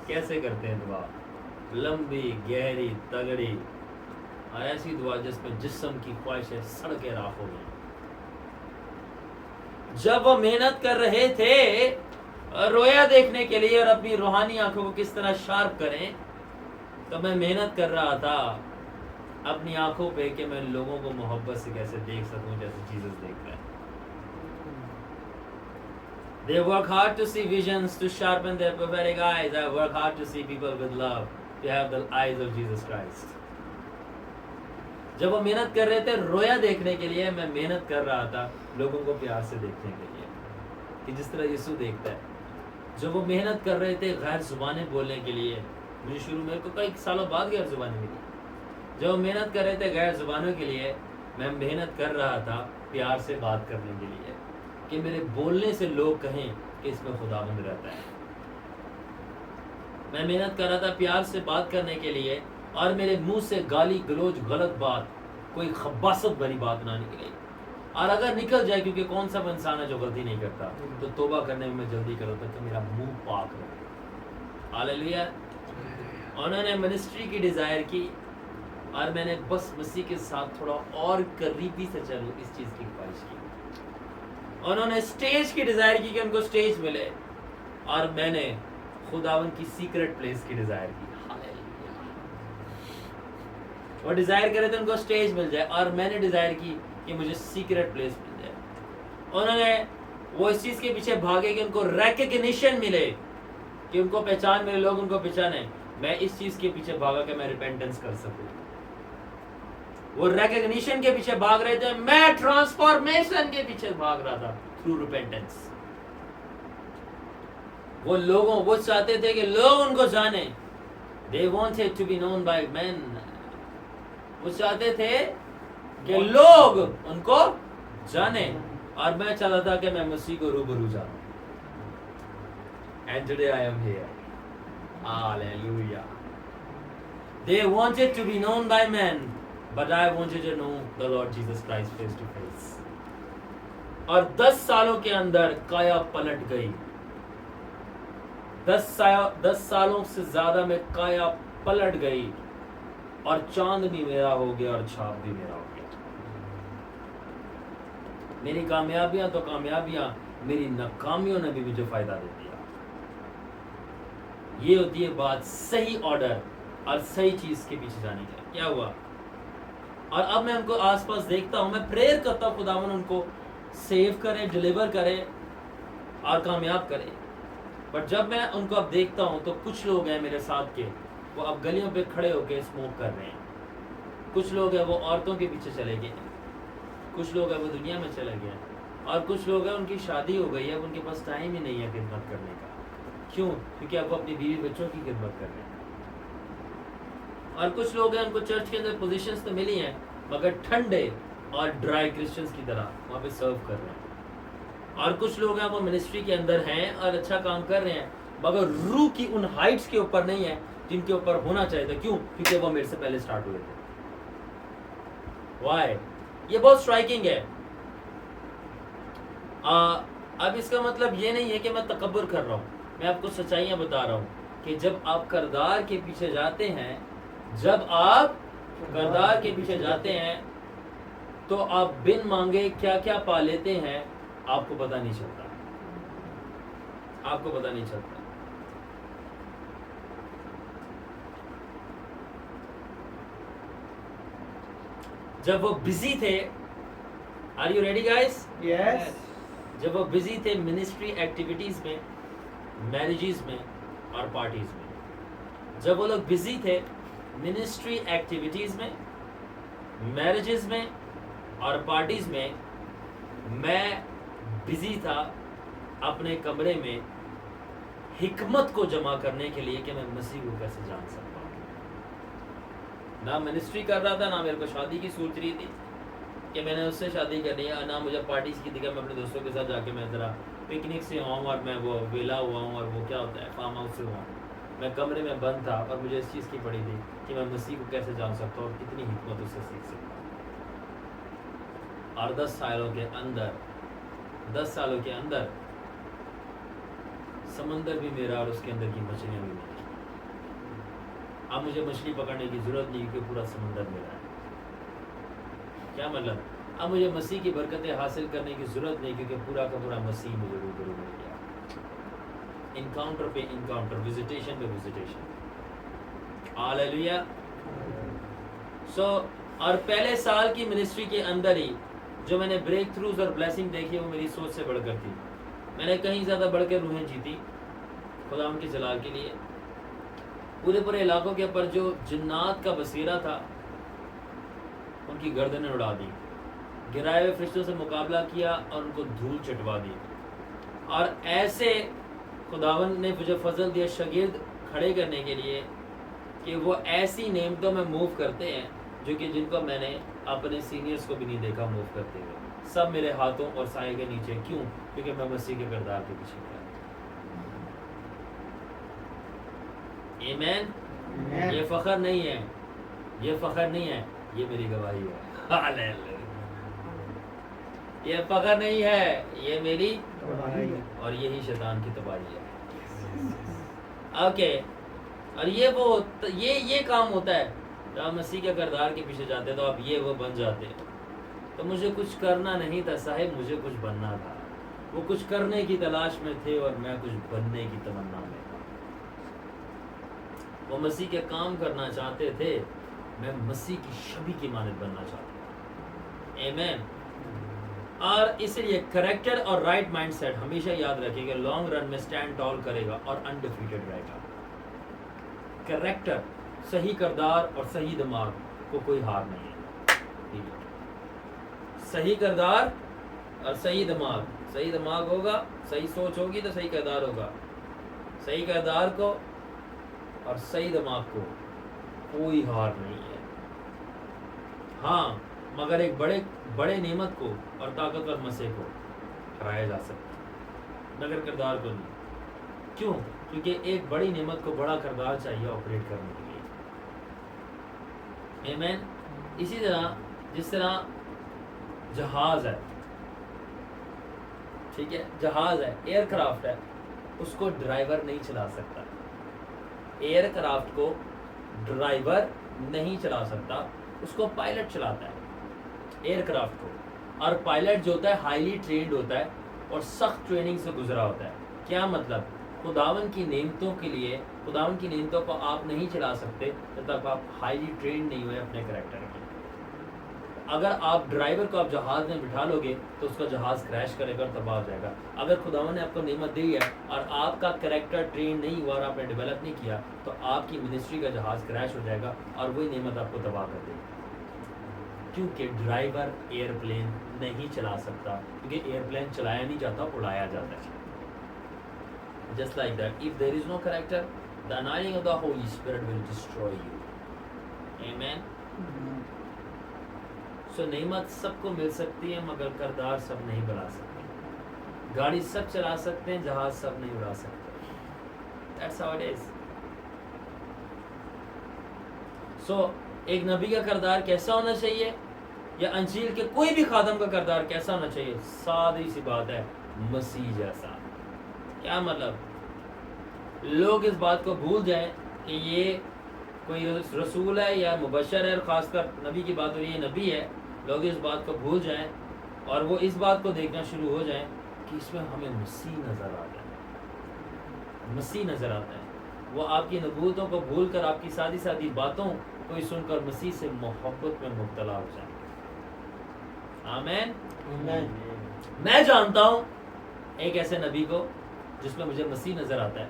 کیسے کرتے ہیں دعا؟ لمبی، گہری، تگڑی، اور ایسی دعا جس میں جسم کی خواہشیں سڑ کے راکھ ہو گئی۔ جب وہ محنت کر رہے تھے رویا دیکھنے کے لیے اور اپنی روحانی آنکھوں کو کس طرح شارپ کریں، تو میں محنت کر رہا تھا اپنی آنکھوں پہ کہ میں لوگوں کو محبت سے کیسے دیکھ سکوں جیسے جیسس دیکھ رہے ہیں۔ They work hard to see visions, to sharpen their prophetic eyes. I work hard to see people with love, to have the eyes of Jesus Christ. جب وہ محنت کر رہے تھے رویا دیکھنے کے لیے، میں محنت کر رہا تھا لوگوں کو پیار سے دیکھنے کے لیے، کہ جس طرح یسوع دیکھتا ہے. جب وہ محنت کر رہے تھے غیر زبانیں بولنے کے لیے، مجھے شروع میں کو کئی سالوں بعد غیر زبانیں ملی. جب وہ محنت کر رہے تھے غیر زبانوں کے لیے، میں محنت کر رہا تھا پیار سے بات کرنے کے لیے، کہ میرے بولنے سے لوگ کہیں کہ اس میں خداوند رہتا ہے. میں محنت کر رہا تھا پیار سے بات کرنے کے لیے، اور میرے منہ سے گالی گلوچ غلط بات، کوئی خباثت بھری بات نہ نکلے. اور اگر نکل جائے، کیونکہ کون سا انسان ہے جو غلطی نہیں کرتا، تو توبہ کرنے میں جلدی کرتا کہ میرا منہ پاک رہے. ہاللیلویا. انہوں نے منسٹری کی ڈیزائر کی، اور میں نے بس مسیح کے ساتھ تھوڑا اور قریبی سے چلوں اس چیز کی خواہش کی. انہوں نے اسٹیج کی ڈیزائر کی کہ ان کو اسٹیج ملے، اور میں نے خداوند کی سیکرٹ پلیس کی ڈیزائر کی. وہ ڈیزائر کرے تو ان کو اسٹیج مل جائے، اور میں نے ڈیزائر کی کہ مجھے سیکرٹ پلیس مل جائے. انہوں نے وہ اس چیز کے پیچھے بھاگے کہ ان کو ریکگنیشن ملے، کہ ان کو پہچان ملے، لوگ ان کو پہچانے. میں اس چیز کے پیچھے بھاگا کہ میں ریپینٹنس کر سکوں. وہ ریکگنیشن کے پیچھے بھاگ رہے تھے، میں ٹرانسفارمیشن کے پیچھے بھاگ رہا تھا تھرو ریپینٹنس. وہ چاہتے تھے کہ لوگ ان کو جانیں. They wanted to be known by men. وہ چاہتے تھے کہ لوگ ان کو جانیں، اور میں چاہتا تھا کہ میں مسیح کو روبرو جانوں. And today I am here. Hallelujah. They wanted to be known by men, but I wanted to know the Lord Jesus Christ face to face. اور 10 سالوں کے اندر کایا پلٹ گئی. 10 سالوں سے زیادہ میں کایا پلٹ گئی، اور چاند بھی میرا ہو گیا اور چھاپ بھی میرا ہو گیا. میری کامیابیاں تو کامیابیاں، میری ناکامیوں نے بھی مجھے فائدہ دے دیا. یہ ہوتی ہے بات صحیح آرڈر اور صحیح چیز کے پیچھے جانے کا. کیا ہوا؟ اور اب میں ان کو آس پاس دیکھتا ہوں، میں پریئر کرتا ہوں خداوند ان کو سیو کرے، ڈیلیور کرے اور کامیاب کرے. بٹ جب میں ان کو اب دیکھتا ہوں تو کچھ لوگ ہیں میرے ساتھ کے، وہ اب گلیوں پہ کھڑے ہو کے اسموک کر رہے ہیں. کچھ لوگ ہیں وہ عورتوں کے پیچھے چلے گئے ہیں. کچھ لوگ ہیں وہ دنیا میں چلے گئے ہیں. اور کچھ لوگ ہیں ان کی شادی ہو گئی ہے، اب ان کے پاس ٹائم ہی نہیں ہے خدمت کرنے کا. کیوں؟ کیونکہ اب وہ اپنی بیوی بچوں کی خدمت کر رہے ہیں. اور کچھ لوگ ہیں ان کو چرچ کے اندر پوزیشنز تو ملی ہیں، مگر ٹھنڈے اور ڈرائی کرسچنز کی طرح وہاں پہ سرو کر رہے ہیں. اور کچھ لوگ ہیں وہ منسٹری کے اندر ہیں اور اچھا کام کر رہے ہیں، مگر روح کی ان ہائٹس کے اوپر نہیں ہے جن کے اوپر ہونا چاہیے تھا. کیوں؟ کیونکہ وہ میرے سے پہلے سٹارٹ ہوئے تھے. وائی؟ یہ بہت سٹرائکنگ ہے. اب اس کا مطلب یہ نہیں ہے کہ میں تکبر کر رہا ہوں، میں آپ کو سچائیاں بتا رہا ہوں کہ جب آپ کردار کے پیچھے جاتے ہیں، تو آپ بن مانگے کیا کیا پا لیتے ہیں، آپ کو پتہ نہیں چلتا. جب وہ بزی تھے، are you ready guys? Yes. جب وہ بزی تھے منسٹری ایکٹیویٹیز میں، میرجز میں اور پارٹیز میں، جب وہ لوگ بزی تھے منسٹری ایکٹیویٹیز میں، میرجز میں اور پارٹیز میں، میں بزی تھا اپنے کمرے میں حکمت کو جمع کرنے کے لیے کہ میں مسیح کو کیسے جان سکتا ہوں. نہ منسٹری کر رہا تھا، نہ میرے کو شادی کی سوچ رہی تھی کہ میں نے اس سے شادی کرنی ہے، نہ مجھے پارٹیز کی تھی کہ میں اپنے دوستوں کے ساتھ جا کے میں ذرا پکنک سے ہوں اور میں وہ ویلا ہوا ہوں اور وہ کیا ہوتا ہے فارم ہاؤس سے ہوا ہوں. میں کمرے میں بند تھا اور مجھے اس چیز کی پڑی تھی کہ میں مسیح کو کیسے جان سکتا ہوں اور کتنی حکمت اس سے سیکھ سکتا ہوں. اور 10 سالوں کے اندر سمندر بھی میرا اور اس کے اندر کی مچھلیاں بھی میری. اب مجھے مچھلی پکڑنے کی ضرورت نہیں کیونکہ پورا سمندر میرا ہے. کیا مطلب؟ اب مجھے مسیح کی برکتیں حاصل کرنے کی ضرورت نہیں کیونکہ پورا کا پورا مسیح مجھے روبرو مل گیا. انکاؤنٹر پہ انکاؤنٹر، وزیٹیشن پہ وزیٹیشن. ہاللیلویا. اور پہلے سال کی منسٹری کے اندر ہی جو میں نے بریک تھروز اور بلیسنگ دیکھی وہ میری سوچ سے بڑھ کر تھی. میں نے کہیں زیادہ بڑھ کے روحیں جیتی خدا ان کے جلال کے لیے. پورے علاقوں کے اوپر جو جنات کا بصیرہ تھا ان کی گردنیں اڑا دی, گرائے ہوئے فرشتوں سے مقابلہ کیا اور ان کو دھول چٹوا دی. اور ایسے خداوند نے مجھے فضل دیا شاگرد کھڑے کرنے کے لیے کہ وہ ایسی نعمتوں میں موو کرتے ہیں جو کہ جن کو میں نے اپنے سینئرز کو بھی نہیں دیکھا موو کرتے ہوئے. سب میرے ہاتھوں اور سائے کے نیچے. کیوں؟ کیونکہ میں مسیح کے کردار کے پیچھے گیا. آمین. یہ فخر نہیں ہے, یہ فخر نہیں ہے, یہ میری گواہی ہے. ہاللیلویہ. یہ فخر نہیں ہے, یہ میری اور یہی شیطان کی تباہی ہے. اوکے. اور یہ کام ہوتا ہے جب آپ مسیح کے کردار کے پیچھے جاتے ہیں تو آپ یہ وہ بن جاتے ہیں. تو مجھے کچھ کرنا نہیں تھا صاحب, مجھے کچھ بننا تھا. وہ کچھ کرنے کی تلاش میں تھے اور میں کچھ بننے کی تمنا میں تھا. وہ مسیح کے کام کرنا چاہتے تھے, میں مسیح کی شبیہ کی مانند بننا چاہتا ہوں. آمین. اور اس لیے کریکٹر اور رائٹ مائنڈ سیٹ ہمیشہ یاد رکھیں کہ لانگ رن میں سٹینڈ ٹال کرے گا اور انڈیفیٹڈ رہے گا. کریکٹر, صحیح کردار اور صحیح دماغ کو کوئی ہار نہیں ہے. صحیح کردار اور صحیح دماغ, صحیح دماغ ہوگا, صحیح سوچ ہوگی تو صحیح کردار ہوگا. صحیح کردار کو اور صحیح دماغ کو کوئی ہار نہیں ہے. ہاں, مگر ایک بڑے نعمت کو اور طاقتور مسیح کو ہرایا جا سکتا مگر کردار کو نہیں. کیوں؟ کیونکہ ایک بڑی نعمت کو بڑا کردار چاہیے آپریٹ کرنے کے لیے. آمین. اسی طرح جس طرح جہاز ہے, ٹھیک ہے, جہاز ہے, ایئر کرافٹ ہے, اس کو ڈرائیور نہیں چلا سکتا. ایئر کرافٹ کو ڈرائیور نہیں چلا سکتا, اس کو پائلٹ چلاتا ہے ایئر کرافٹ کو. اور پائلٹ جو ہوتا ہے ہائیلی ٹرینڈ ہوتا ہے اور سخت ٹریننگ سے گزرا ہوتا ہے. کیا مطلب؟ خداوند کی نعمتوں کے لیے, خداوند کی نعمتوں کو آپ نہیں چلا سکتے جب تک آپ ہائیلی ٹرینڈ نہیں ہوئے اپنے کریکٹر کے. اگر آپ ڈرائیور کو آپ جہاز میں بٹھا لو گے تو اس کا جہاز کریش کرے گا اور تباہ ہو جائے گا. اگر خداوند نے آپ کو نعمت دی ہے اور آپ کا کریکٹر ٹرین نہیں ہوا اور آپ نے ڈیولپ نہیں کیا تو آپ کی منسٹری کا جہاز کریش ہو جائے گا اور وہی نعمت آپ کو تباہ کر دے گی. کیونکہ ڈرائیور ایئر پلین نہیں چلا سکتا, کیونکہ ایئر پلین چلایا نہیں جاتا, اڑایا جاتا ہے. Just like that, if there is no character, the anointing of the Holy Spirit will destroy you. Amen. So نعمت سب کو مل سکتی ہے مگر کردار سب نہیں بنا سکتے. گاڑی سب چلا سکتے ہیں, جہاز سب نہیں اڑا سکتے. That's how it is. So ایک نبی کا کردار کیسا ہونا چاہیے, یا انجیل کے کوئی بھی خادم کا کردار کیسا ہونا چاہیے؟ سادی سی بات ہے, مسیح جیسا. کیا مطلب؟ لوگ اس بات کو بھول جائیں کہ یہ کوئی رسول ہے یا مبشر ہے, اور خاص کر نبی کی بات ہو رہی ہے, نبی ہے. لوگ اس بات کو بھول جائیں اور وہ اس بات کو دیکھنا شروع ہو جائیں کہ اس میں ہمیں مسیح نظر آتا ہے, مسیح نظر آتا ہے. وہ آپ کی نبوتوں کو بھول کر آپ کی سادی باتوں کو سن کر مسیح سے محبت میں مبتلا ہو جائیں. آمین. میں جانتا ہوں ایک ایسے نبی کو جس میں مجھے مسیح نظر آتا ہے.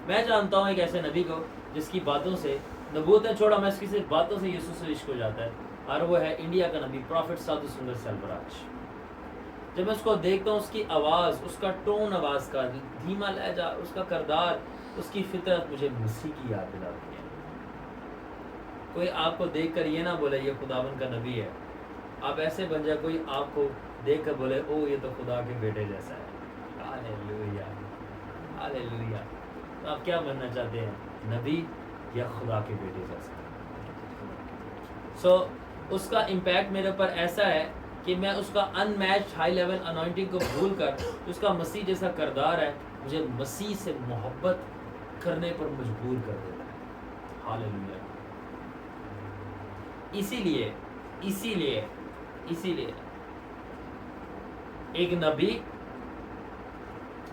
میں جانتا ہوں ایک ایسے نبی کو جس کی باتوں سے, نبوتیں چھوڑا, میں اس کی صرف باتوں سے یسوع سے عشق ہو جاتا ہے, اور وہ ہے انڈیا کا نبی پروفٹ سادھو سندر سیلوراج. جب میں اس کو دیکھتا ہوں, اس کی آواز, اس کا ٹون آواز کا, دھیما لہجہ, اس کا کردار, اس کی فطرت مجھے مسیح کی یاد دلاتی ہے. کوئی آپ کو دیکھ کر یہ نہ بولے یہ خداوند کا نبی ہے. آپ ایسے بن جائے کوئی آپ کو دیکھ کر بولے او یہ تو خدا کے بیٹے جیسا ہے. ہاللیلویہ, ہاللیلویہ. تو آپ کیا بننا چاہتے ہیں, نبی یا خدا کے بیٹے جیسا؟ سو اس کا امپیکٹ میرے اوپر ایسا ہے کہ میں اس کا ان میچڈ ہائی لیول انوائنٹنگ کو بھول کر اس کا مسیح جیسا کردار ہے, مجھے مسیح سے محبت کرنے پر مجبور کر دیتا ہے. ہاللیلویہ. اسی لیے ایک نبی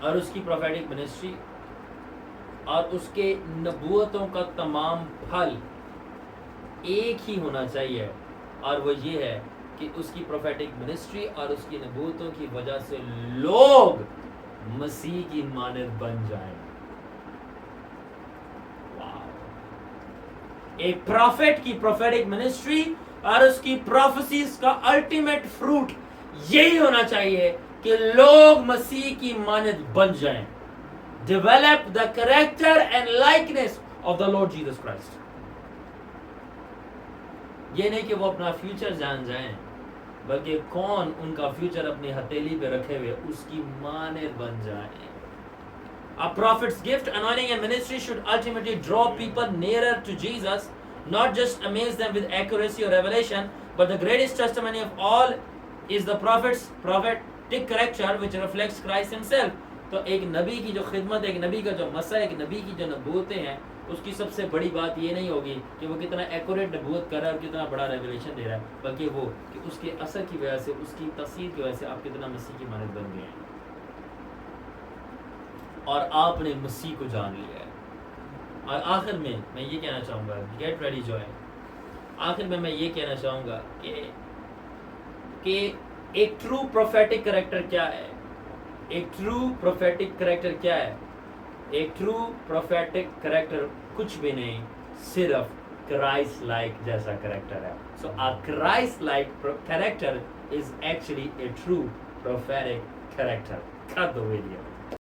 اور اس کی پروفیٹک منسٹری اور اس کے نبوتوں کا تمام پھل ایک ہی ہونا چاہیے, اور وہ یہ ہے کہ اس کی پروفیٹک منسٹری اور اس کی نبوتوں کی وجہ سے لوگ مسیح کی مانند بن جائیں. ایک پروفیٹ کی پروفیٹک منسٹری اور اس کی پروفیسیز کا الٹیمیٹ فروٹ یہی ہونا چاہیے کہ لوگ مسیح کی مانند بن جائیں. Develop the character and likeness of the lord Jesus Christ. یہ نہیں کہ وہ اپنا فیوچر جان جائیں بلکہ کون ان کا فیوچر اپنی ہتھیلی پہ رکھے ہوئے اس کی مانند بن جائیں. A prophet's gift, anointing and ministry should ultimately draw people nearer to Jesus, not just amaze them with accuracy or revelation, but the greatest testimony of all is the prophet's prophetic character which reflects Christ himself. تو ایک نبی کی جو خدمت، ایک نبی کا جو مسئلہ، ایک نبی کی جو نبوتیں ہیں، اس کی سب سے بڑی بات یہ نہیں ہوگی کہ وہ کتنا ایکوریٹ نبوت کر رہا ہے اور کتنا بڑا ریویلیشن دے رہا ہے، بلکہ وہ کہ اس کے اثر کی وجہ سے، اس کی تاثیر کی وجہ سے آپ کتنا مسیح کی مانند بن گئے ہیں اور آپ نے مسیح کو جان لیا ہے. اور آخر میں یہ کہنا چاہوں گا، گیٹ ریڈی جو ہے، آخر میں یہ کہنا چاہوں گا کہ ایک ٹرو پروفیٹک کریکٹر کیا ہے. ایک ٹرو پروفیٹک کریکٹر کیا ہے؟ ایک ٹرو پروفیٹک کریکٹر کچھ بھی نہیں، صرف کرائسٹ لائک جیسا کریکٹر ہے. سو a Christ like character is actually a true prophetic character. Cut the video.